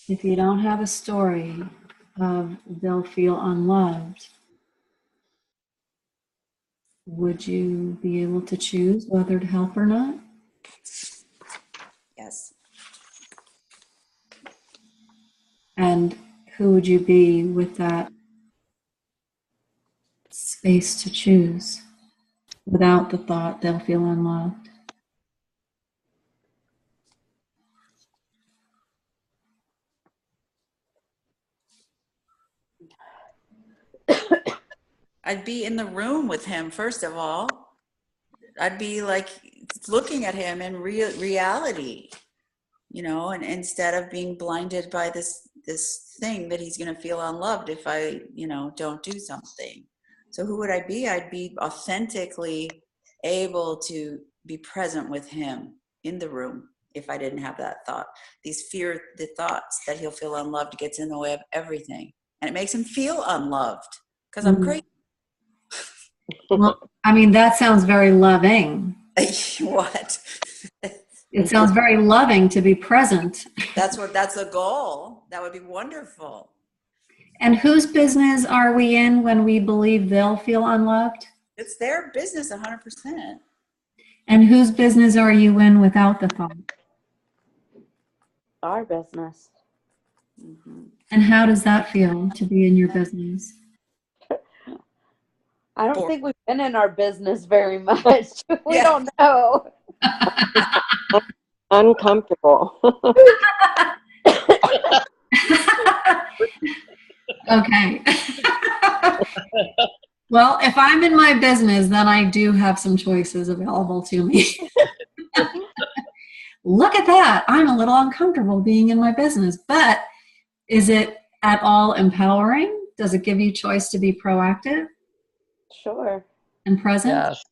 If you don't have a story of they'll feel unloved, would you be able to choose whether to help or not? Yes. And who would you be with that space to choose without the thought they'll feel unloved? I'd be in the room with him, first of all. I'd be like looking at him in reality, and instead of being blinded by this thing that he's going to feel unloved if I, don't do something. So who would I be? I'd be authentically able to be present with him in the room if I didn't have that thought. The thoughts that he'll feel unloved gets in the way of everything. And it makes him feel unloved because I'm crazy. Well, I mean, that sounds very loving. What? It sounds very loving to be present. That's the goal. That would be wonderful. And whose business are we in when we believe they'll feel unloved? It's their business 100%. And whose business are you in without the thought? Our business. Mm-hmm. And how does that feel to be in your business? I don't think we've been in our business very much. We Yeah. don't know. Uncomfortable. Okay. Well, if I'm in my business, then I do have some choices available to me. Look at that. I'm a little uncomfortable being in my business, but is it at all empowering? Does it give you choice to be proactive Sure. and present? Yes.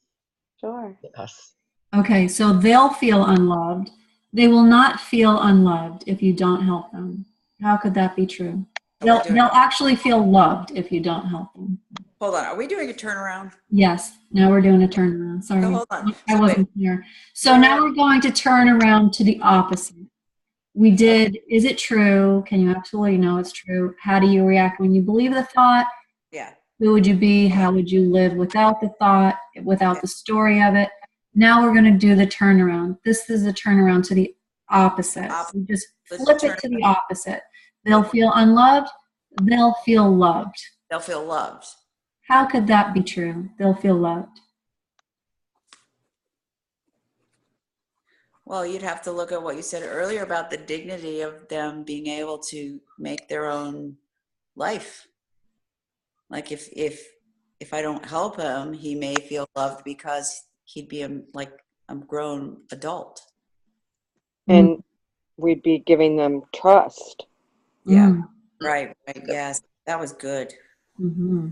Sure. Yes. Okay, so they'll feel unloved. They will not feel unloved if you don't help them. How could that be true? They'll actually feel loved if you don't help them. Hold on. Are we doing a turnaround? Yes, now we're doing a turnaround. Sorry, So hold on. I wasn't clear. So now we're going to turn around to the opposite. We did, is it true? Can you absolutely know it's true? How do you react when you believe the thought? Yeah. Who would you be? How would you live without the thought, without the story of it? Now we're going to do the turnaround. This is a turnaround to the opposite. You just flip it to the opposite. They'll feel unloved. They'll feel loved. They'll feel loved. How could that be true? They'll feel loved. Well, you'd have to look at what you said earlier about the dignity of them being able to make their own life. Like if I don't help him, he may feel loved because he'd be like a grown adult. And we'd be giving them trust. Yeah. Right. Yes. That was good. Mm-hmm.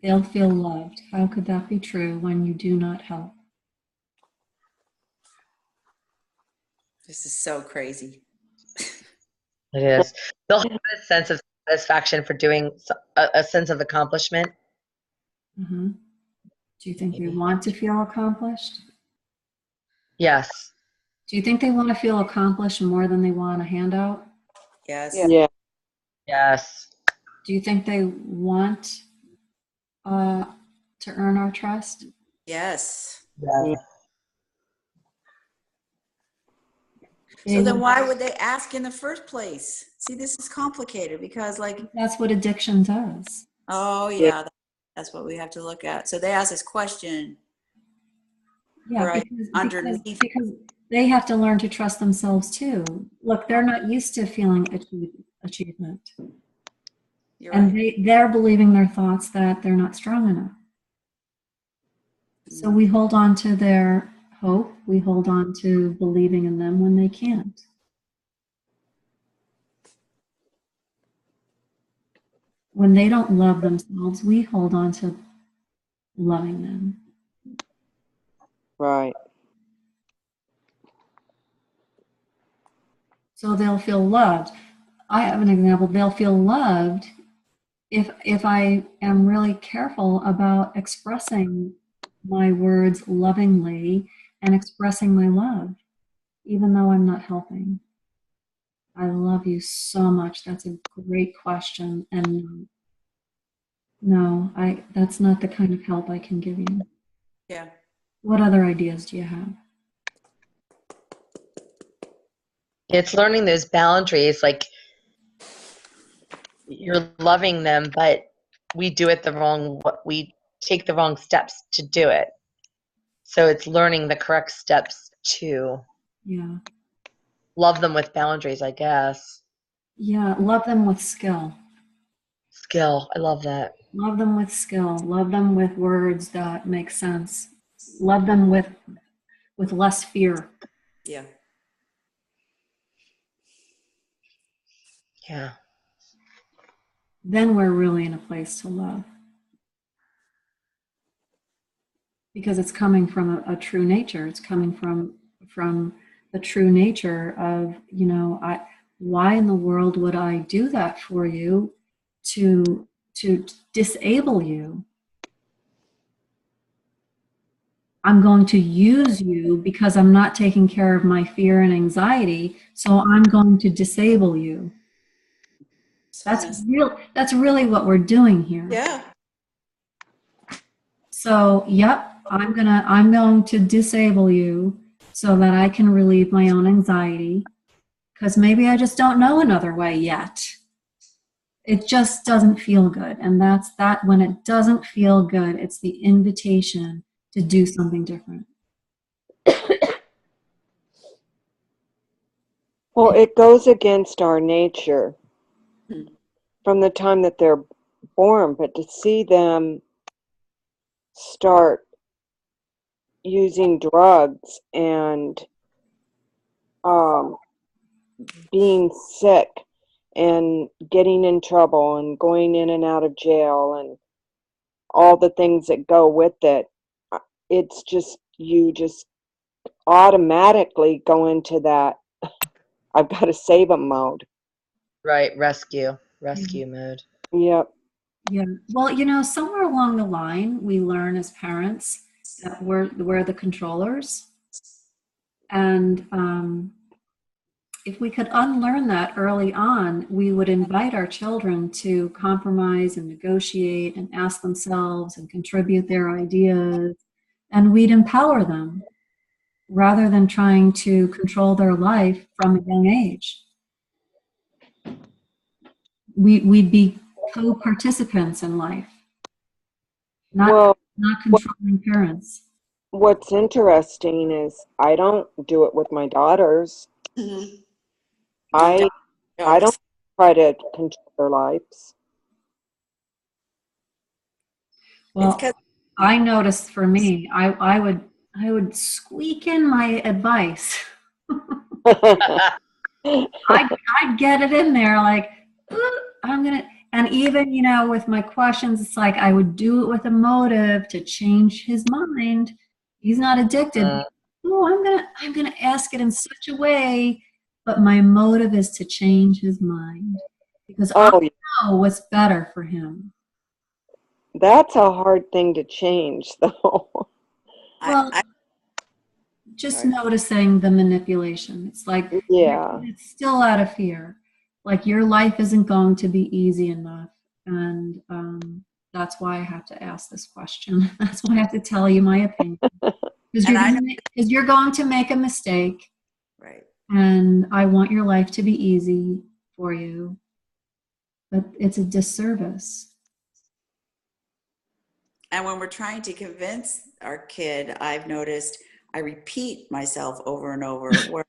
They'll feel loved. How could that be true when you do not help? This is so crazy. It is. They'll have a sense of satisfaction for doing a sense of accomplishment. Mhm. Do you think they Maybe. want to feel accomplished? Yes. Do you think they want to feel accomplished more than they want a handout? Yes. Yeah. Yeah. Yes. Do you think they want to earn our trust? Yes. Yes. They So then would- why would they ask in the first place? See, this is complicated because like, That's what addiction does. oh yeah, that's what we have to look at. So they ask this question. Yeah, Right. because Underneath. they have to learn to trust themselves too. Look, they're not used to feeling achievement. You're And right. they're believing their thoughts that they're not strong enough. So we hold on to their hope. We hold on to believing in them when they can't. When they don't love themselves, we hold on to loving them. Right. So they'll feel loved. I have an example. They'll feel loved if I am really careful about expressing my words lovingly and expressing my love, even though I'm not helping. I love you so much. That's a great question. And no, that's not the kind of help I can give you. Yeah. What other ideas do you have? It's learning those boundaries. Like, you're loving them, but we we take the wrong steps to do it. So it's learning the correct steps to Yeah. love them with boundaries, I guess. Yeah. Love them with skill. Skill. I love that. Love them with skill. Love them with words that make sense. Love them with less fear. Yeah. Yeah. Then we're really in a place to love. Because it's coming from a true nature. It's coming from the true nature of, why in the world would I do that for you to disable you? I'm going to use you because I'm not taking care of my fear and anxiety, so I'm going to disable you. That's really what we're doing here. Yeah. So, yep, I'm going to disable you so that I can relieve my own anxiety, because maybe I just don't know another way yet. It just doesn't feel good. And that's that. When it doesn't feel good, it's the invitation to do something different. Well, it goes against our nature from the time that they're born, but to see them start using drugs and being sick and getting in trouble and going in and out of jail and all the things that go with it, it's just, you just automatically go into that I've got to save them mode. Right. Rescue mode. Yep. Yeah. Well, somewhere along the line, we learn as parents that we're the controllers. And if we could unlearn that early on, we would invite our children to compromise and negotiate and ask themselves and contribute their ideas, and we'd empower them rather than trying to control their life from a young age. We'd be co-participants in life, not controlling parents. What's interesting is I don't do it with my daughters. Mm-hmm. I don't try to control their lives. Well, I noticed for me, I would squeak in my advice. I'd get it in there like, I'm gonna, And even, you know, with my questions, it's like I would do it with a motive to change his mind. He's not addicted. Mm. Oh, I'm gonna ask it in such a way, but my motive is to change his mind because I Oh, know what's better for him. that's a hard thing to change, though. Well, I just sorry. noticing the manipulation. It's like Yeah. it's still out of fear. Like your life isn't going to be easy enough, and that's why I have to ask this question. That's why I have to tell you my opinion because And I know, you're going to make a mistake, right. and I want your life to be easy for you, but it's a disservice. And when we're trying to convince our kid, I've noticed I repeat myself over and over. Where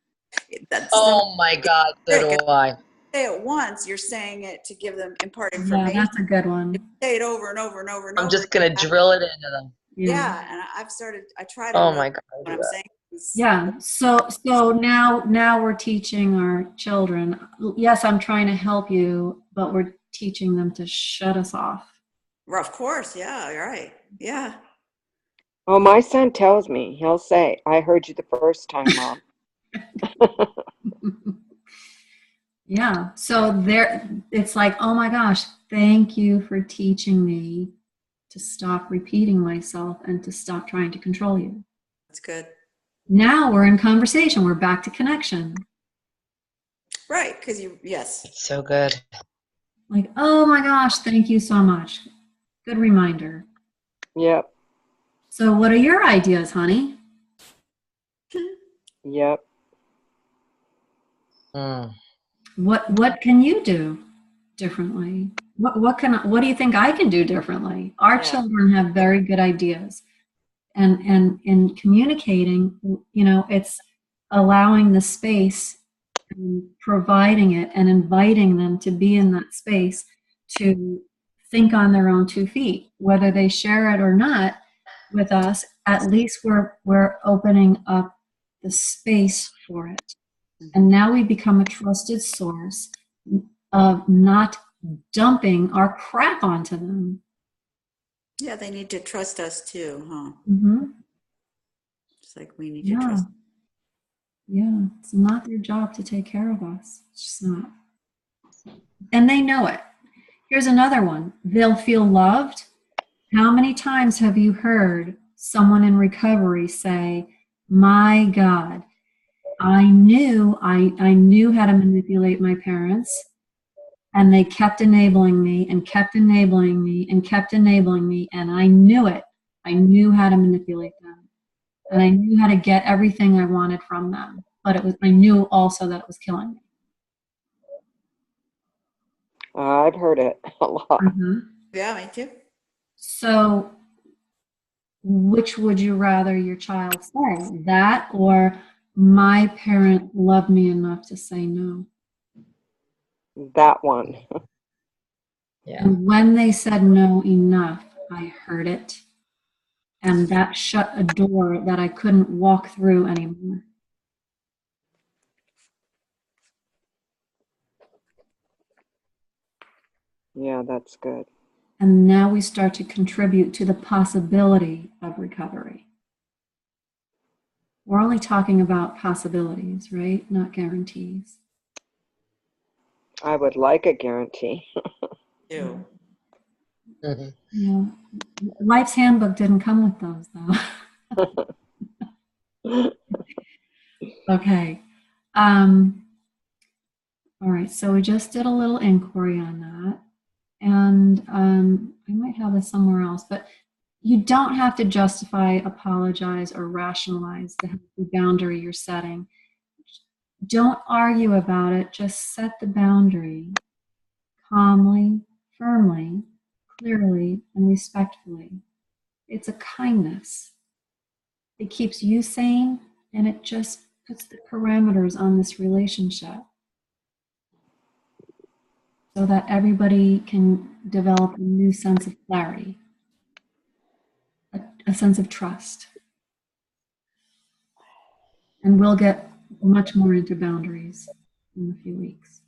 that's the Oh my God, so trick. do If I. you say it once, you're saying it to give them impart Yeah, information. that's a good one. Say it over and over and over and I'm over just gonna again. drill it into them. Yeah. Yeah, and I try to Oh note my God, I when do I'm that. saying things. Yeah. So now we're teaching our children. Yes, I'm trying to help you, but we're teaching them to shut us off. Well, of course, yeah, you're right. Yeah. Oh, my son tells me, he'll say, I heard you the first time, Mom. Yeah. So there it's like, oh my gosh, thank you for teaching me to stop repeating myself and to stop trying to control you. That's good. Now we're in conversation. We're back to connection. Right, because yes. It's so good. Like, oh my gosh, thank you so much. Good reminder. Yep, So what are your ideas, honey? yep. Mm. What can you do differently? What do you think I can do differently? Our Yeah. children have very good ideas. And in communicating, you know, it's allowing the space and providing it and inviting them to be in that space to think on their own 2 feet, whether they share it or not with us. At least we're opening up the space for it. And now we become a trusted source of not dumping our crap onto them. Yeah, they need to trust us too, huh? Mm-hmm. Just like we need to Yeah. trust. Yeah. It's not their job to take care of us. It's just not. And they know it. Here's another one. They'll feel loved. How many times have you heard someone in recovery say, my God, I knew how to manipulate my parents, and they kept enabling me and kept enabling me and kept enabling me, and I knew it. I knew how to manipulate them, and I knew how to get everything I wanted from them. But I knew also that it was killing me. I've heard it a lot. Yeah, me too. So, which would you rather your child say? That or my parent loved me enough to say no? That one. Yeah. And when they said no enough, I heard it. And that shut a door that I couldn't walk through anymore. Yeah, that's good. And now we start to contribute to the possibility of recovery. We're only talking about possibilities, right? Not guarantees. I would like a guarantee. Too. Mm-hmm. Yeah. Life's handbook didn't come with those, though. Okay. All right. So we just did a little inquiry on that. And I might have this somewhere else, but you don't have to justify, apologize, or rationalize the healthy boundary you're setting. Don't argue about it. Just set the boundary calmly, firmly, clearly, and respectfully. It's a kindness. It keeps you sane, and it just puts the parameters on this relationship so that everybody can develop a new sense of clarity, a sense of trust. And we'll get much more into boundaries in a few weeks.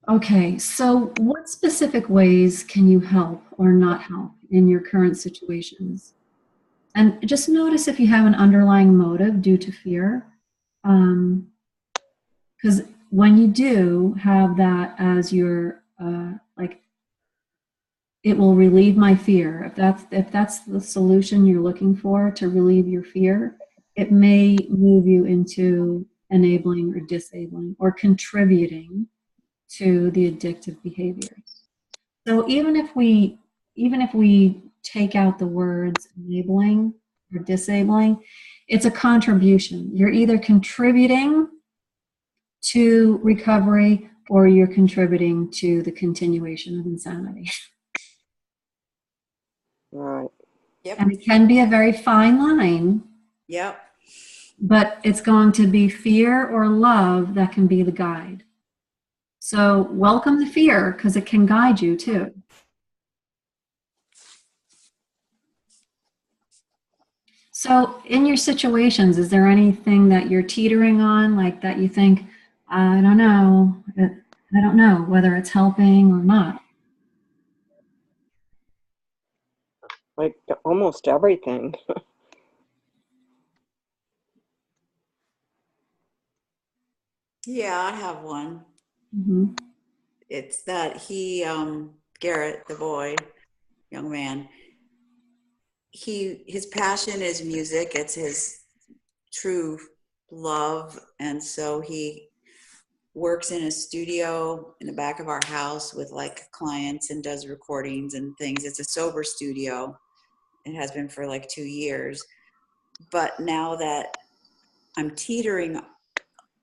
Okay, so what specific ways can you help or not help in your current situations? And just notice if you have an underlying motive due to fear. Because when you do have that as your, like, it will relieve my fear. If that's the solution you're looking for to relieve your fear, it may move you into enabling or disabling or contributing to the addictive behaviors. So even if we take out the words enabling or disabling, it's a contribution. You're either contributing to recovery or you're contributing to the continuation of insanity. Right. Yep. And it can be a very fine line, Yep. but it's going to be fear or love that can be the guide. So welcome the fear because it can guide you too. So in your situations, is there anything that you're teetering on, like that you think, I don't know, I don't know whether it's helping or not? Like almost everything. Yeah, I have one. Mhm. It's that he, Garrett, the boy, young man, his passion is music. It's his true love. And so he works in a studio in the back of our house with like clients and does recordings and things. It's a sober studio. It has been for like 2 years. But now that I'm teetering,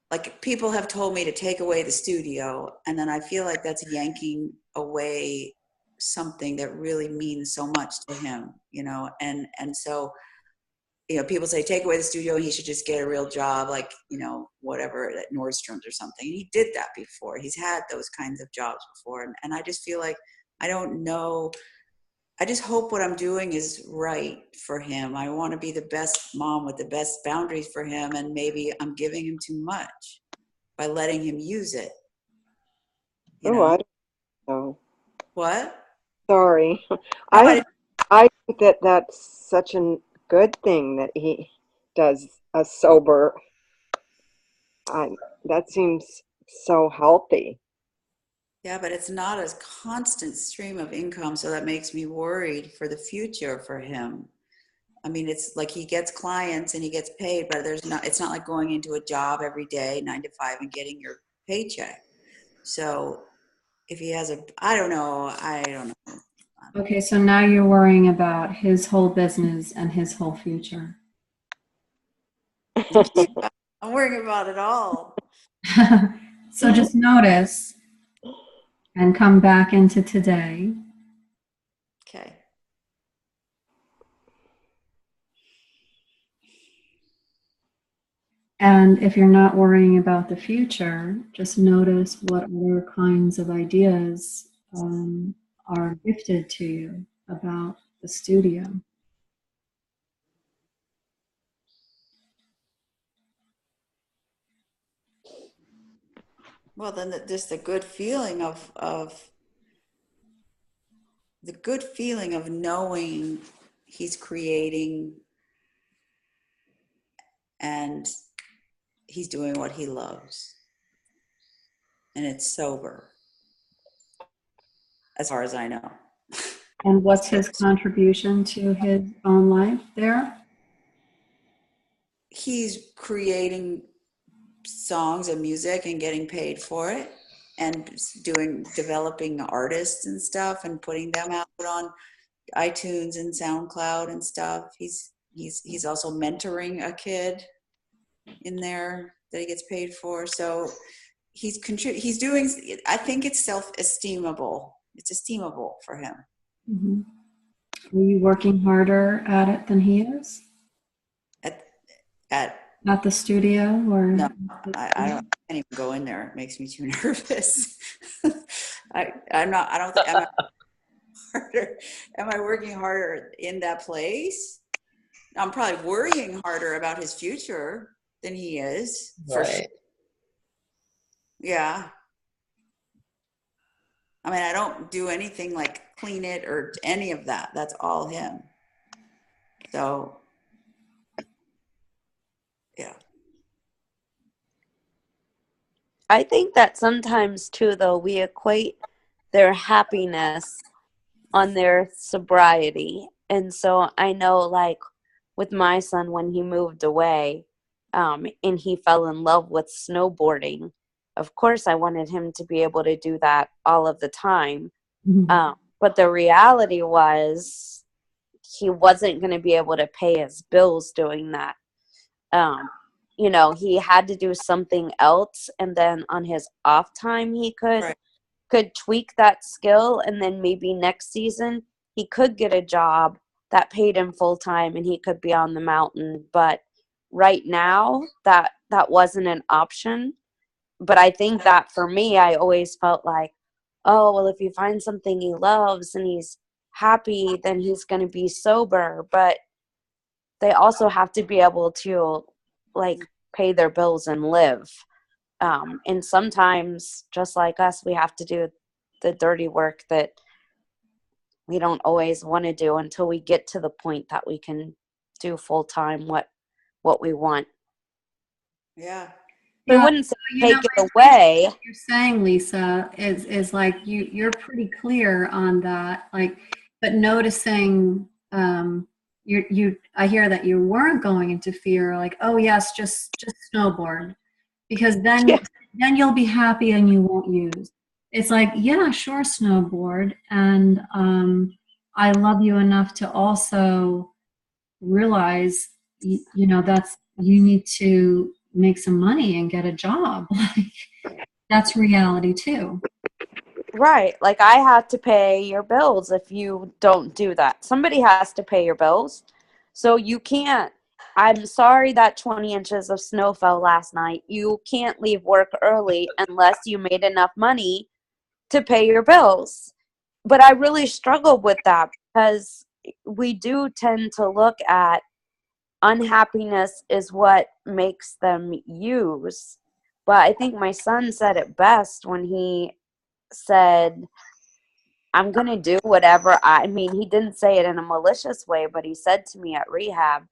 like people have told me to take away the studio, and then I feel like that's yanking away something that really means so much to him, and so people say take away the studio and he should just get a real job, like whatever, at Nordstrom's or something. And he did that before. He's had those kinds of jobs before, and I just feel like I don't know. I just hope what I'm doing is right for him. I want to be the best mom with the best boundaries for him, and maybe I'm giving him too much by letting him use it. Oh, I don't know. What? Sorry. No, I I think that that's such a good thing that he does a sober. I, that seems so healthy. yeah, but it's not a constant stream of income, so that makes me worried for the future for him. I mean, it's like he gets clients and he gets paid, but it's not like going into a job every day, 9 to 5, and getting your paycheck. So if he has I don't know. Okay, so now you're worrying about his whole business and his whole future. I'm worrying about it all. So just notice and come back into today. Okay. And if you're not worrying about the future, just notice what other kinds of ideas are gifted to you about the studio. Well, then just the good feeling of knowing he's creating and he's doing what he loves, and it's sober as far as I know. And what's his contribution to his own life there? He's creating songs and music and getting paid for it, and developing artists and stuff and putting them out on iTunes and SoundCloud and stuff. He's also mentoring a kid in there that he gets paid for. So he's doing, I think it's self-esteemable. It's esteemable for him. Mm-hmm. Are you working harder at it than he is? At At the studio or? No, I can't even go in there. It makes me too nervous. I'm not, I don't think, am I working harder in that place? I'm probably worrying harder about his future than he is. For sure. Right. Yeah. I mean, I don't do anything like clean it or any of that. That's all him. So, yeah. I think that sometimes too, though, we equate their happiness on their sobriety. And so I know, like, with my son, when he moved away, and he fell in love with snowboarding, of course, I wanted him to be able to do that all of the time. But the reality was he wasn't going to be able to pay his bills doing that. You know, he had to do something else, and then on his off time he Right. could tweak that skill, and then maybe next season he could get a job that paid him full time and he could be on the mountain. But right now that wasn't an option. But I think that for me, I always felt like, oh, well, if he finds something he loves and he's happy, then he's going to be sober. But they also have to be able to, like, pay their bills and live. And sometimes, just like us, we have to do the dirty work that we don't always want to do until we get to the point that we can do full time what we want. Yeah. They Yeah, wouldn't say you know, take it away. what you're saying, Lisa, is like you're pretty clear on that. Like, but noticing, I hear that you weren't going into fear, like, oh yes, just snowboard, because then Yeah. then you'll be happy and you won't use. It's like, yeah, sure, snowboard, and I love you enough to also realize, you know, that's, you need to make some money and get a job. Like, that's reality too. Right. Like, I have to pay your bills if you don't do that. Somebody has to pay your bills. So you can't. I'm sorry that 20 inches of snow fell last night. You can't leave work early unless you made enough money to pay your bills. But I really struggled with that because we do tend to look at unhappiness is what makes them use. But I think my son said it best when he said, I'm going to do whatever I mean, he didn't say it in a malicious way, but he said to me at rehab,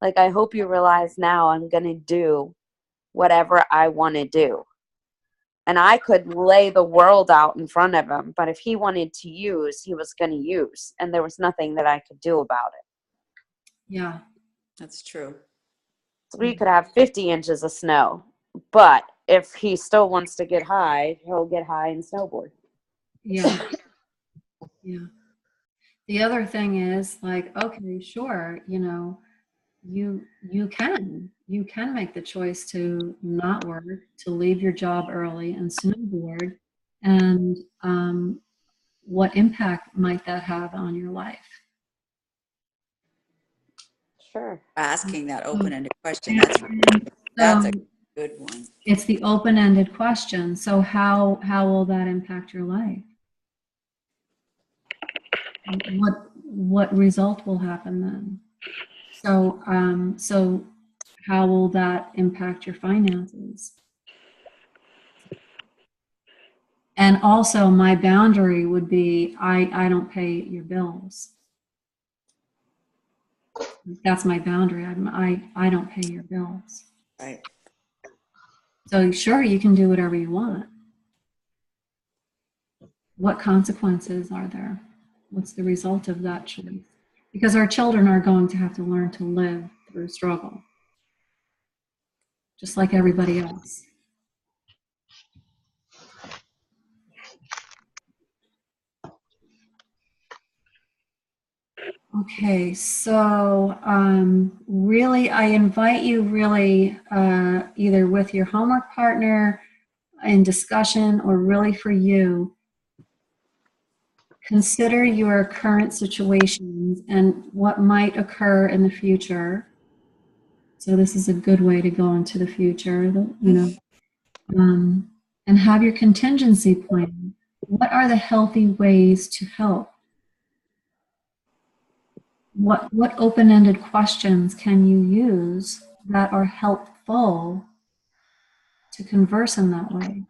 like, I hope you realize now I'm going to do whatever I want to do. And I could lay the world out in front of him, but if he wanted to use, he was going to use, and there was nothing that I could do about it. Yeah. That's true. So we could have 50 inches of snow, but if he still wants to get high, he'll get high and snowboard. Yeah. Yeah. The other thing is, like, okay, sure, you know, you can make the choice to not work, to leave your job early and snowboard, and what impact might that have on your life? Sure. Asking that open-ended question. And That's a so good one. it's the open-ended question. So how will that impact your life? What result will happen then? So so how will that impact your finances? And also, my boundary would be, I don't pay your bills. That's my boundary. I don't pay your bills. Right. So sure, you can do whatever you want. What consequences are there? What's the result of that choice? Because our children are going to have to learn to live through struggle, just like everybody else. Okay, so really, I invite you really either with your homework partner in discussion or really for you, consider your current situations and what might occur in the future. So this is a good way to go into the future, you know, and have your contingency plan. What are the healthy ways to help? What open-ended questions can you use that are helpful to converse in that way?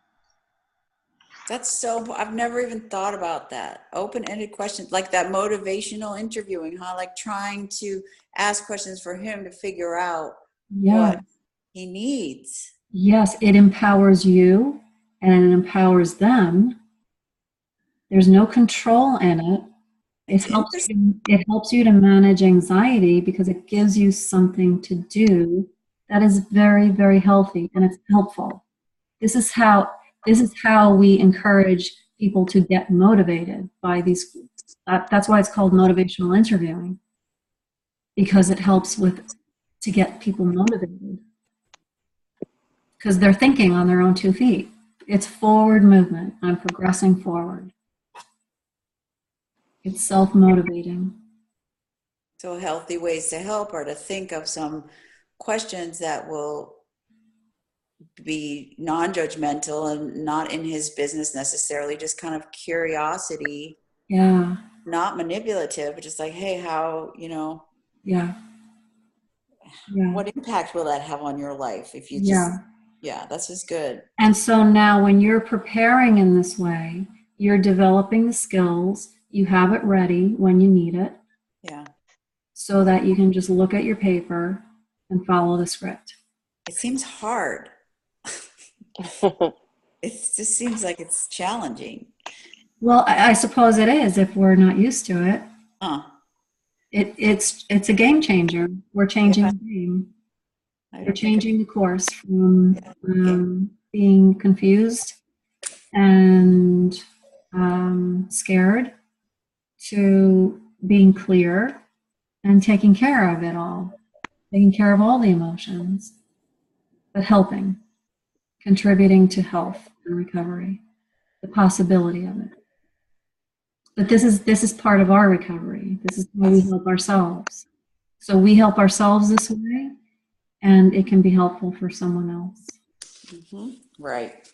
I've never even thought about that. Open-ended questions, like that motivational interviewing, huh? Like trying to ask questions for him to figure out Yeah. what he needs. Yes, it empowers you and it empowers them. There's no control in it. It's interesting. It helps you to manage anxiety because it gives you something to do that is very, very healthy and it's helpful. This is how we encourage people to get motivated by these. That's why it's called motivational interviewing, because it helps to get people motivated because they're thinking on their own 2 feet. It's forward movement. I'm progressing forward. It's self-motivating. So healthy ways to help are to think of some questions that will be non-judgmental and not in his business necessarily, just kind of curiosity. Yeah. Not manipulative, but just like, hey, how, Yeah. what impact will that have on your life if you that's just good. And so now when you're preparing in this way, you're developing the skills, you have it ready when you need it. Yeah. So that you can just look at your paper and follow the script. It seems hard. It just seems like it's challenging. Well, I suppose it is if we're not used to it. It's a game changer. We're changing the game. We're changing the course from being confused and scared to being clear and taking care of it all, taking care of all the emotions, but helping, contributing to health and recovery, the possibility of it. But this is part of our recovery. This is how we help ourselves. So we help ourselves this way, and it can be helpful for someone else. Mm-hmm. Right.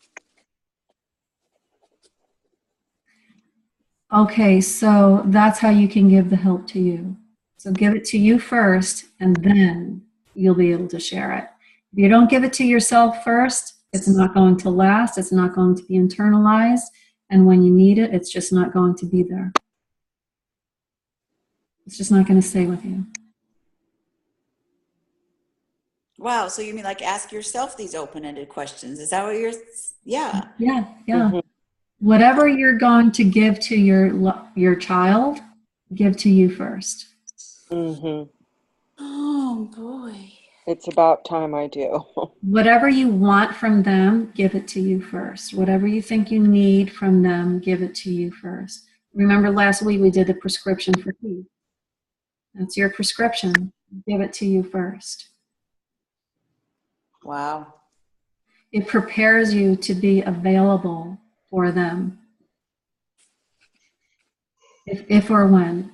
Okay, so that's how you can give the help to you. So give it to you first, and then you'll be able to share it. If you don't give it to yourself first, it's not going to last. It's not going to be internalized. And when you need it, it's just not going to be there. It's just not going to stay with you. Wow. So you mean like ask yourself these open-ended questions? Is that what you're? Yeah. Yeah. Mm-hmm. Whatever you're going to give to your child, give to you first. Mm-hmm. Oh boy. It's about time I do. Whatever you want from them, give it to you first. Whatever you think you need from them, give it to you first. Remember last week we did the prescription for teeth. That's your prescription. Give it to you first. Wow. It prepares you to be available for them. If or when.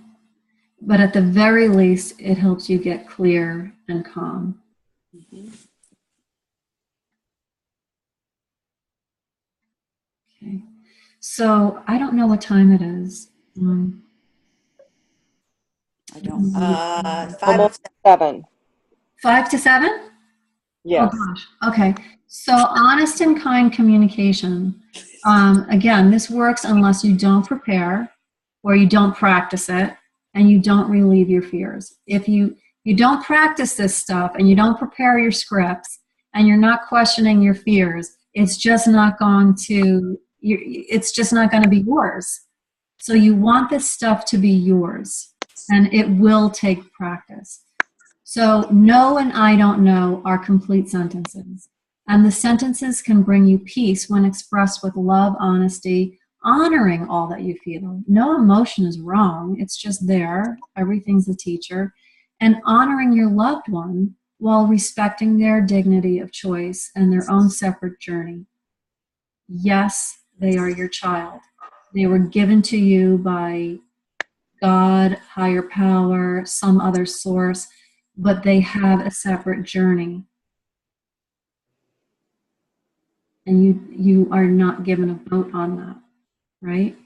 But at the very least, it helps you get clear and calm. Mm-hmm. Okay. So I don't know what time it is. I don't. 7. 5 to 7? Yes. Oh gosh. Okay. So honest and kind communication. Again, this works unless you don't prepare or you don't practice it and you don't relieve your fears. If you don't practice this stuff and you don't prepare your scripts and you're not questioning your fears, it's just not going to be yours. So you want this stuff to be yours, and it will take practice. So no and I don't know are complete sentences. And the sentences can bring you peace when expressed with love, honesty, honoring all that you feel. No emotion is wrong. It's just there. Everything's a teacher. And honoring your loved one while respecting their dignity of choice and their own separate journey. Yes, they are your child. They were given to you by God, higher power, some other source, but they have a separate journey. And you are not given a vote on that, right?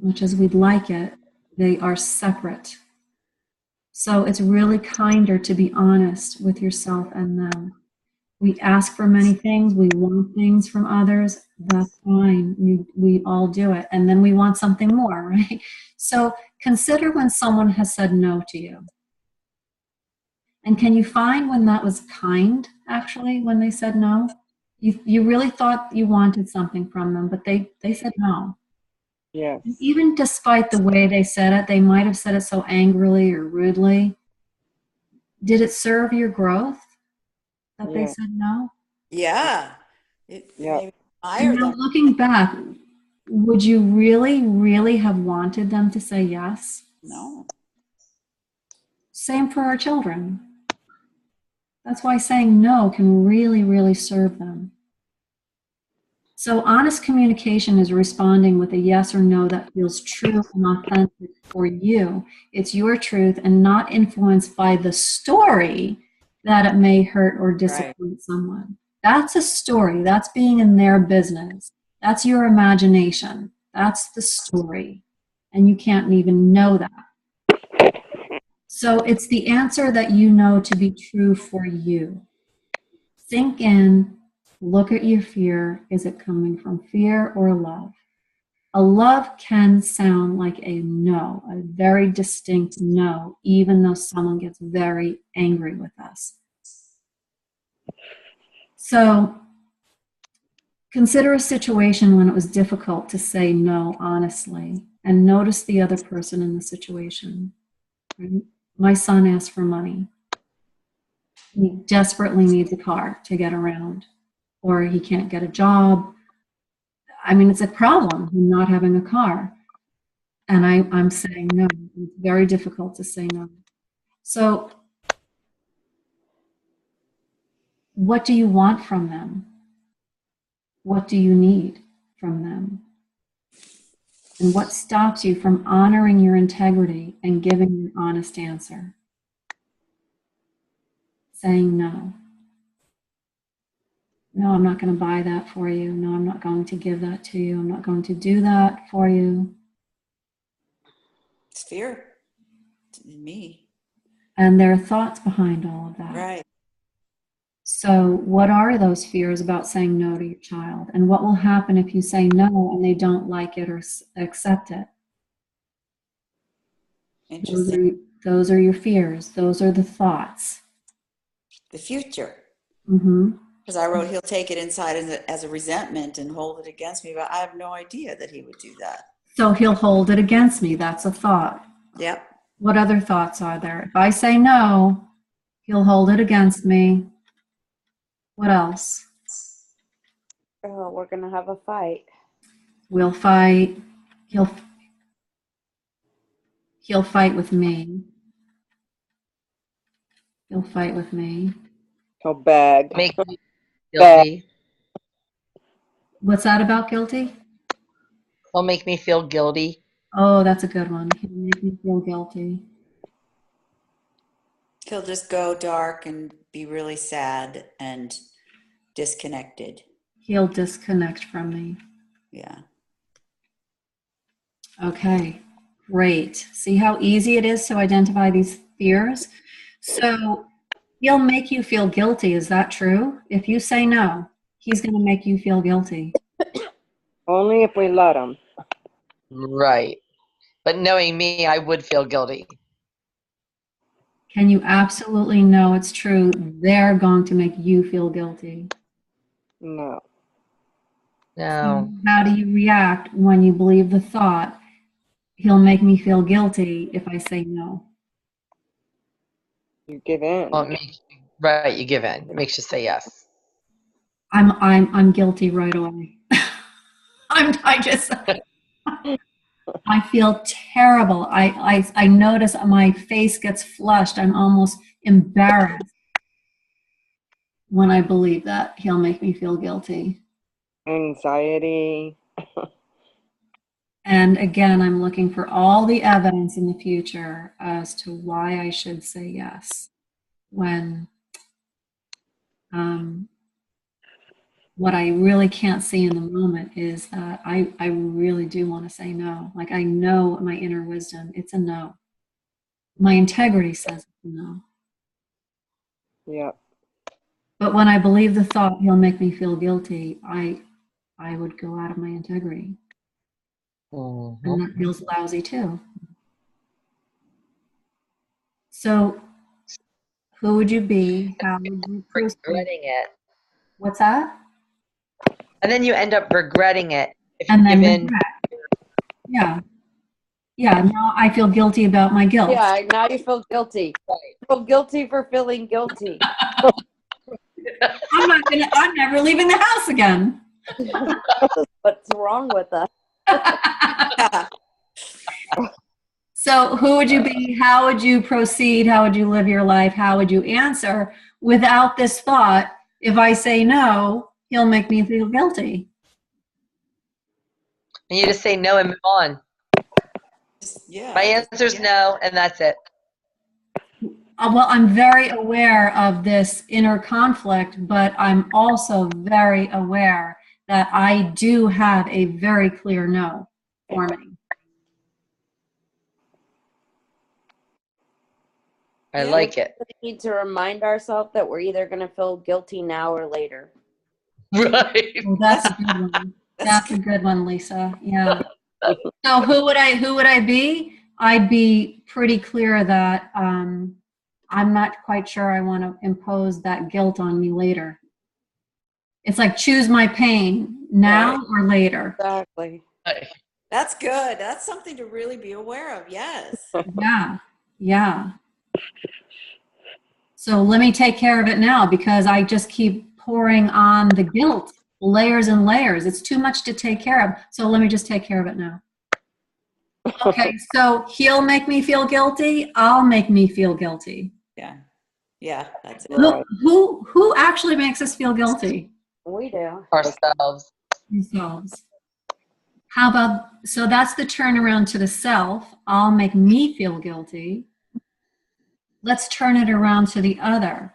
Much as we'd like it, they are separate. So it's really kinder to be honest with yourself and them. We ask for many things. We want things from others. That's fine. We all do it. And then we want something more, right? So consider when someone has said no to you. And can you find when that was kind, actually, when they said no? You really thought you wanted something from them, but they said no. Yes. Even despite the way they said it, they might have said it so angrily or rudely. Did it serve your growth that they Yeah. said no? Yeah. It Yeah. maybe And higher now than looking back, would you really, really have wanted them to say yes? no. Same for our children. That's why saying no can really, really serve them. So honest communication is responding with a yes or no that feels true and authentic for you. It's your truth and not influenced by the story that it may hurt or disappoint someone. That's a story. That's being in their business. That's your imagination. That's the story. And you can't even know that. So it's the answer that you know to be true for you. Sink in, look at your fear. Is it coming from fear or love? A love can sound like a no, a very distinct no, even though someone gets very angry with us. So consider a situation when it was difficult to say no honestly and notice the other person in the situation. Right? My son asked for money. He desperately needs a car to get around, or he can't get a job. I mean, it's a problem not having a car. And I'm saying no. It's very difficult to say no. So, what do you want from them? What do you need from them? And what stops you from honoring your integrity and giving your honest answer? Saying no. No, I'm not going to buy that for you. No, I'm not going to give that to you. I'm not going to do that for you. It's fear in me. And there are thoughts behind all of that. Right. So, what are those fears about saying no to your child? And what will happen if you say no and they don't like it or accept it? Interesting. Those are your fears. Those are the thoughts. The future. Mm-hmm. Because I wrote he'll take it inside as a resentment and hold it against me, but I have no idea that he would do that. So he'll hold it against me. That's a thought. Yep. What other thoughts are there? If I say no, he'll hold it against me. What else? Oh, we're gonna have a fight. We'll fight. He'll fight with me. He'll fight with me. He'll beg. Make me guilty. What's that about guilty? He'll make me feel guilty. Oh, that's a good one. He'll make me feel guilty. He'll just go dark and be really sad and disconnected. He'll disconnect from me. Yeah. Okay, great. See how easy it is to identify these fears? So he'll make you feel guilty. Is that true? If you say no, he's going to make you feel guilty. Only if we let him. Right. But knowing me, I would feel guilty. Can you absolutely know it's true? They're going to make you feel guilty. No. No. How do you react when you believe the thought, he'll make me feel guilty if I say no? You give in. Well, it makes you, right, you give in. It makes you say yes. I'm guilty right away. I just I feel terrible. I notice my face gets flushed. I'm almost embarrassed when I believe that he'll make me feel guilty. Anxiety. And again, I'm looking for all the evidence in the future as to why I should say yes when what I really can't see in the moment is that I really do want to say no. Like I know my inner wisdom, it's a no. My integrity says it's a no. Yep. But when I believe the thought, he'll make me feel guilty, I would go out of my integrity. And Mhm. that feels lousy too. So who would you be? How would you proceed? Regretting it. What's that? And then you end up regretting it if you And give then in. regret. Yeah. Yeah. Now I feel guilty about my guilt. Yeah, now you feel guilty. You feel guilty for feeling guilty. I'm never leaving the house again. What's wrong with us? So who would you be? How would you proceed? How would you live your life? How would you answer without this thought? If I say no, he'll make me feel guilty. And you just say no and move on. Yeah. My answer's no, and that's it. Well, I'm very aware of this inner conflict, but I'm also very aware that I do have a very clear no for me. I Yeah. like it. We need to remind ourselves that we're either going to feel guilty now or later. Right. Well, that's a good one. That's a good one, Lisa. Yeah. So who would I be? I'd be pretty clear that I'm not quite sure I want to impose that guilt on me later. It's like choose my pain now or later. Exactly. That's good. That's something to really be aware of. Yes. Yeah. Yeah. So let me take care of it now because I just keep pouring on the guilt, layers and layers. It's too much to take care of. So let me just take care of it now. Okay, so he'll make me feel guilty. I'll make me feel guilty. Yeah. Yeah. That's it. Right. Who actually makes us feel guilty? We do. Ourselves. Themselves. How about, so that's the turnaround to the self. I'll make me feel guilty. Let's turn it around to the other.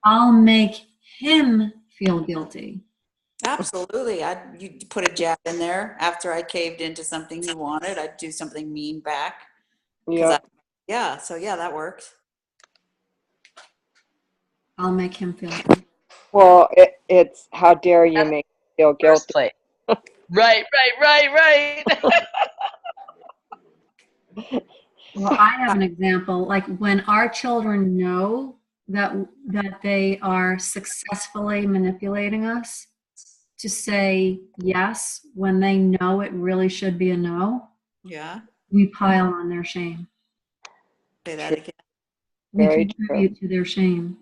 I'll make him feel guilty. Absolutely. You put a jab in there after I caved into something he wanted. I'd do something mean back. Yeah. Yeah. So yeah, that works. I'll make him feel guilty. Well, it's how dare you make me feel First guilty. place. Right. Well, I have an example. Like when our children know that they are successfully manipulating us to say yes when they know it really should be a no, Yeah. we pile on their shame. Say that again. We Very contribute to their shame.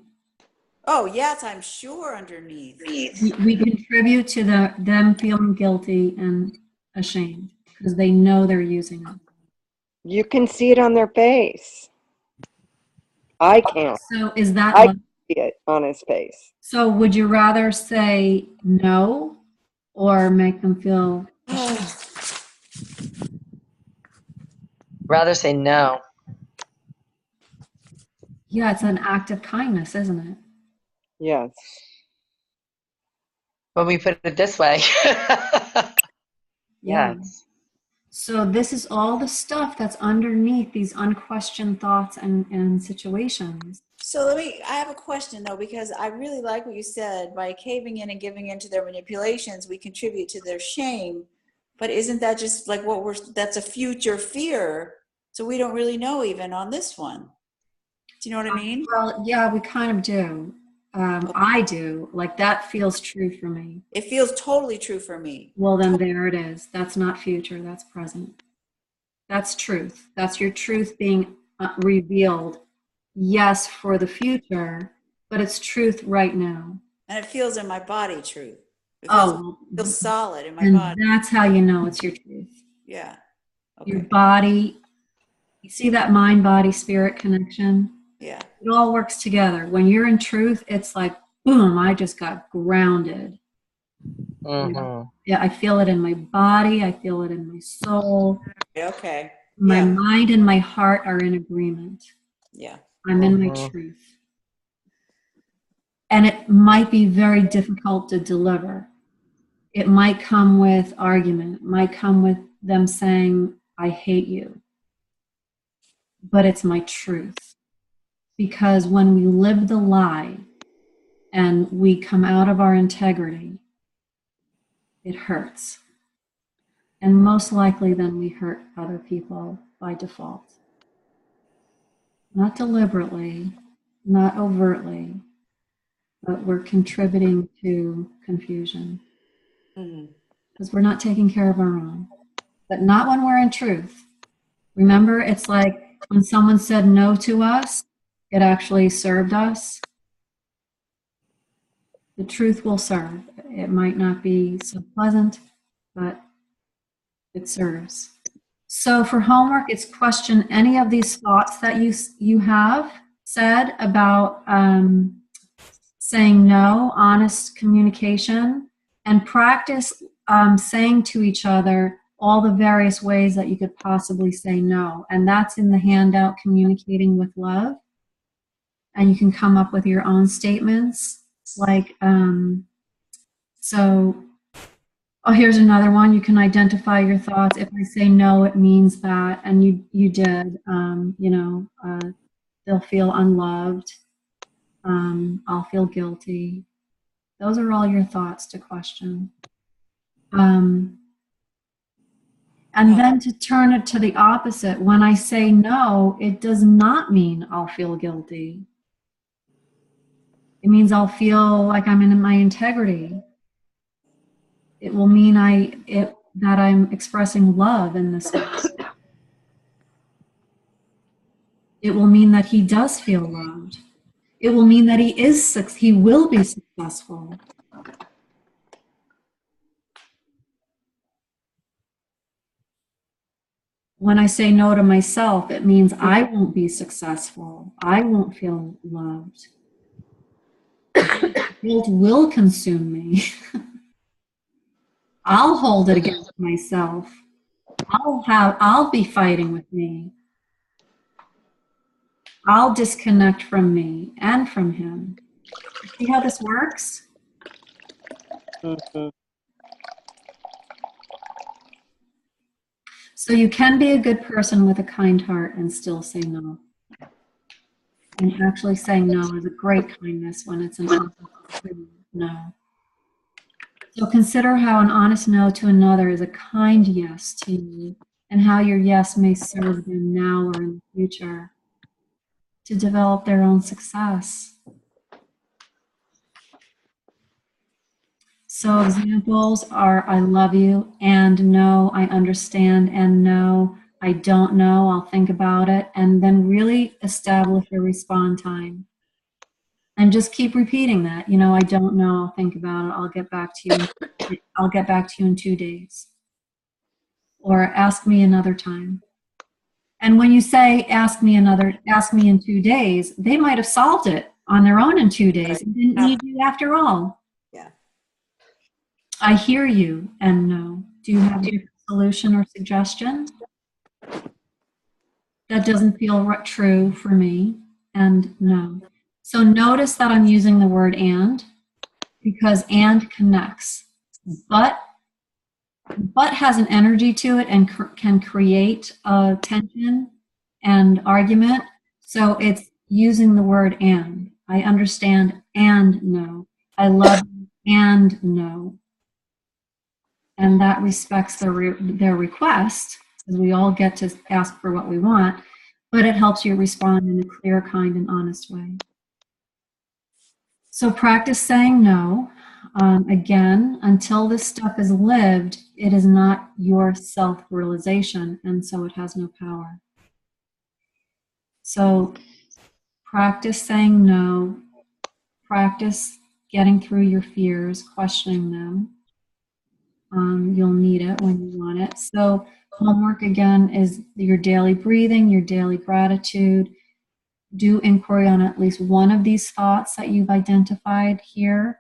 Oh, yes, I'm sure underneath. We contribute to them feeling guilty and ashamed because they know they're using it. You can see it on their face. I can't. So is that I love? can see it on his face. So would you rather say no or make them feel ashamed? Rather say no. Yeah, it's an act of kindness, isn't it? Yes. When we put it this way. Yeah. Yes. So this is all the stuff that's underneath these unquestioned thoughts and situations. So I have a question though, because I really like what you said. By caving in and giving in to their manipulations, we contribute to their shame. But isn't that just like that's a future fear? So we don't really know even on this one. Do you know what I mean? Well, yeah, we kind of do. I do. Like that feels true for me. It feels totally true for me. Well, then there it is. That's not future. That's present. That's truth. That's your truth being revealed. Yes, for the future, but it's truth right now. And it feels in my body truth. It feels solid in my and body. That's how you know it's your truth. Yeah. Okay. Your body, you see that mind, body, spirit connection? Yeah. It all works together. When you're in truth, it's like, boom, I just got grounded. Mm-hmm. Yeah, I feel it in my body. I feel it in my soul. Okay. My mind and my heart are in agreement. Yeah. I'm in my truth. And it might be very difficult to deliver. It might come with argument. It might come with them saying, I hate you. But it's my truth. Because when we live the lie, and we come out of our integrity, it hurts. And most likely then we hurt other people by default. Not deliberately, not overtly, but we're contributing to confusion because we're not taking care of our own. But not when we're in truth. Remember, it's like when someone said no to us, it actually served us. The truth will serve. It might not be so pleasant, but it serves. So for homework, it's question any of these thoughts that you have said about saying no, honest communication, and practice saying to each other all the various ways that you could possibly say no. And that's in the handout, Communicating with Love. And you can come up with your own statements. Like, here's another one. You can identify your thoughts. If I say no, it means that, and you did, they'll feel unloved. I'll feel guilty. Those are all your thoughts to question. And then to turn it to the opposite. When I say no, it does not mean I'll feel guilty. It means I'll feel like I'm in my integrity. It will mean that I'm expressing love in this way. It will mean that he does feel loved. It will mean that he will be successful. When I say no to myself, it means I won't be successful. I won't feel loved. Guilt will consume me. I'll hold it against myself. I'll be fighting with me. I'll disconnect from me and from him. See how this works? Mm-hmm. So you can be a good person with a kind heart and still say no. And actually saying no is a great kindness when it's an honest no. So consider how an honest no to another is a kind yes to you, and how your yes may serve them now or in the future to develop their own success. So examples are I love you, and no, I understand, and no, I don't know, I'll think about it, and then really establish a respond time. And just keep repeating that. I don't know, I'll think about it, I'll get back to you. I'll get back to you in 2 days. Or ask me another time. And when you say ask me in 2 days, they might have solved it on their own in 2 days and didn't need you after all. Yeah. I hear you, and no. Do you have a solution or suggestion? That doesn't feel true for me, and no. So notice that I'm using the word and, because and connects. But has an energy to it and can create tension and argument. So it's using the word and. I understand and no. I love you and no. And that respects their request, because we all get to ask for what we want, but it helps you respond in a clear, kind, and honest way. So practice saying no. Again, until this stuff is lived, it is not your self-realization, and so it has no power. So practice saying no. Practice getting through your fears, questioning them. You'll need it when you want it. So homework, again, is your daily breathing, your daily gratitude. Do inquiry on at least one of these thoughts that you've identified here,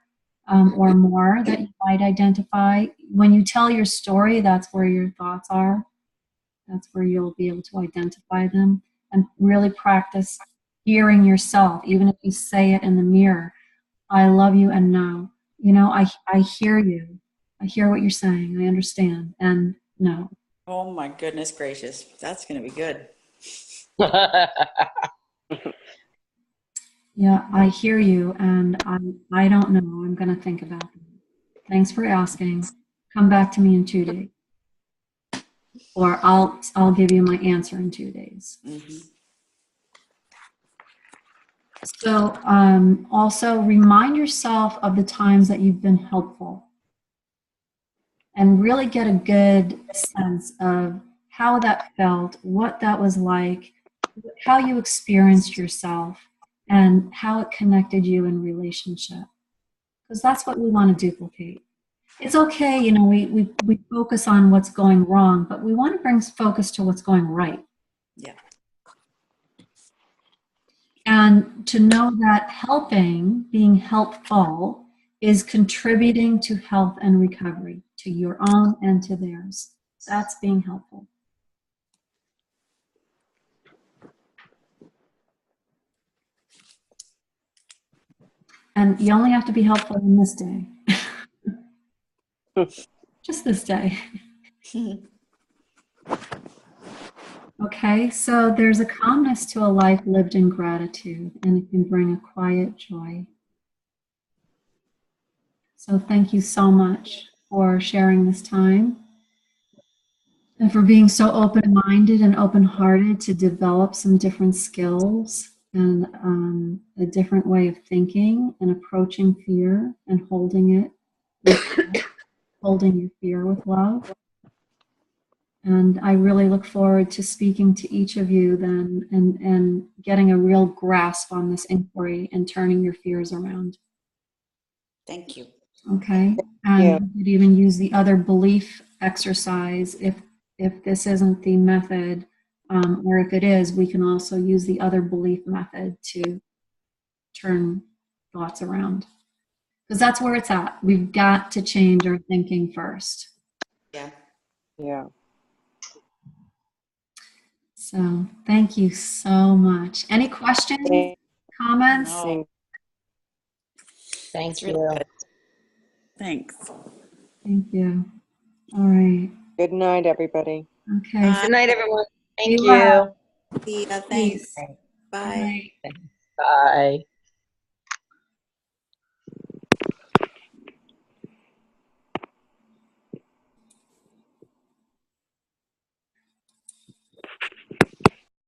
or more that you might identify. When you tell your story, that's where your thoughts are. That's where you'll be able to identify them, and really practice hearing yourself, even if you say it in the mirror. I love you, and no. I hear you. I hear what you're saying. I understand, and no. Oh my goodness gracious. That's going to be good. Yeah, I hear you, and I don't know. I'm going to think about it. Thanks for asking. Come back to me in 2 days, or I'll give you my answer in 2 days. Mhm. So also remind yourself of the times that you've been helpful, and really get a good sense of how that felt, what that was like, how you experienced yourself, and how it connected you in relationship. Because that's what we want to duplicate. It's okay, you know, we focus on what's going wrong, but we want to bring focus to what's going right. Yeah. And to know that helping, being helpful, is contributing to health and recovery, to your own and to theirs. That's being helpful. And you only have to be helpful in this day. Just this day. Okay, so there's a calmness to a life lived in gratitude, and it can bring a quiet joy. So thank you so much for sharing this time and for being so open-minded and open-hearted to develop some different skills and a different way of thinking and approaching fear and holding it with love, holding your fear with love. And I really look forward to speaking to each of you then and getting a real grasp on this inquiry and turning your fears around. Thank you. Okay? And you could even use the other belief exercise if this isn't the method, or if it is, we can also use the other belief method to turn thoughts around. Because that's where it's at. We've got to change our thinking first. Yeah. Yeah. So thank you so much. Any questions, comments? No. Thank It's you. really good. Thanks. Thank you. All right. Good night, everybody. Okay. Good night, everyone. Thank Be you. well. See ya. Peace. Thanks. Bye. Good night. Bye.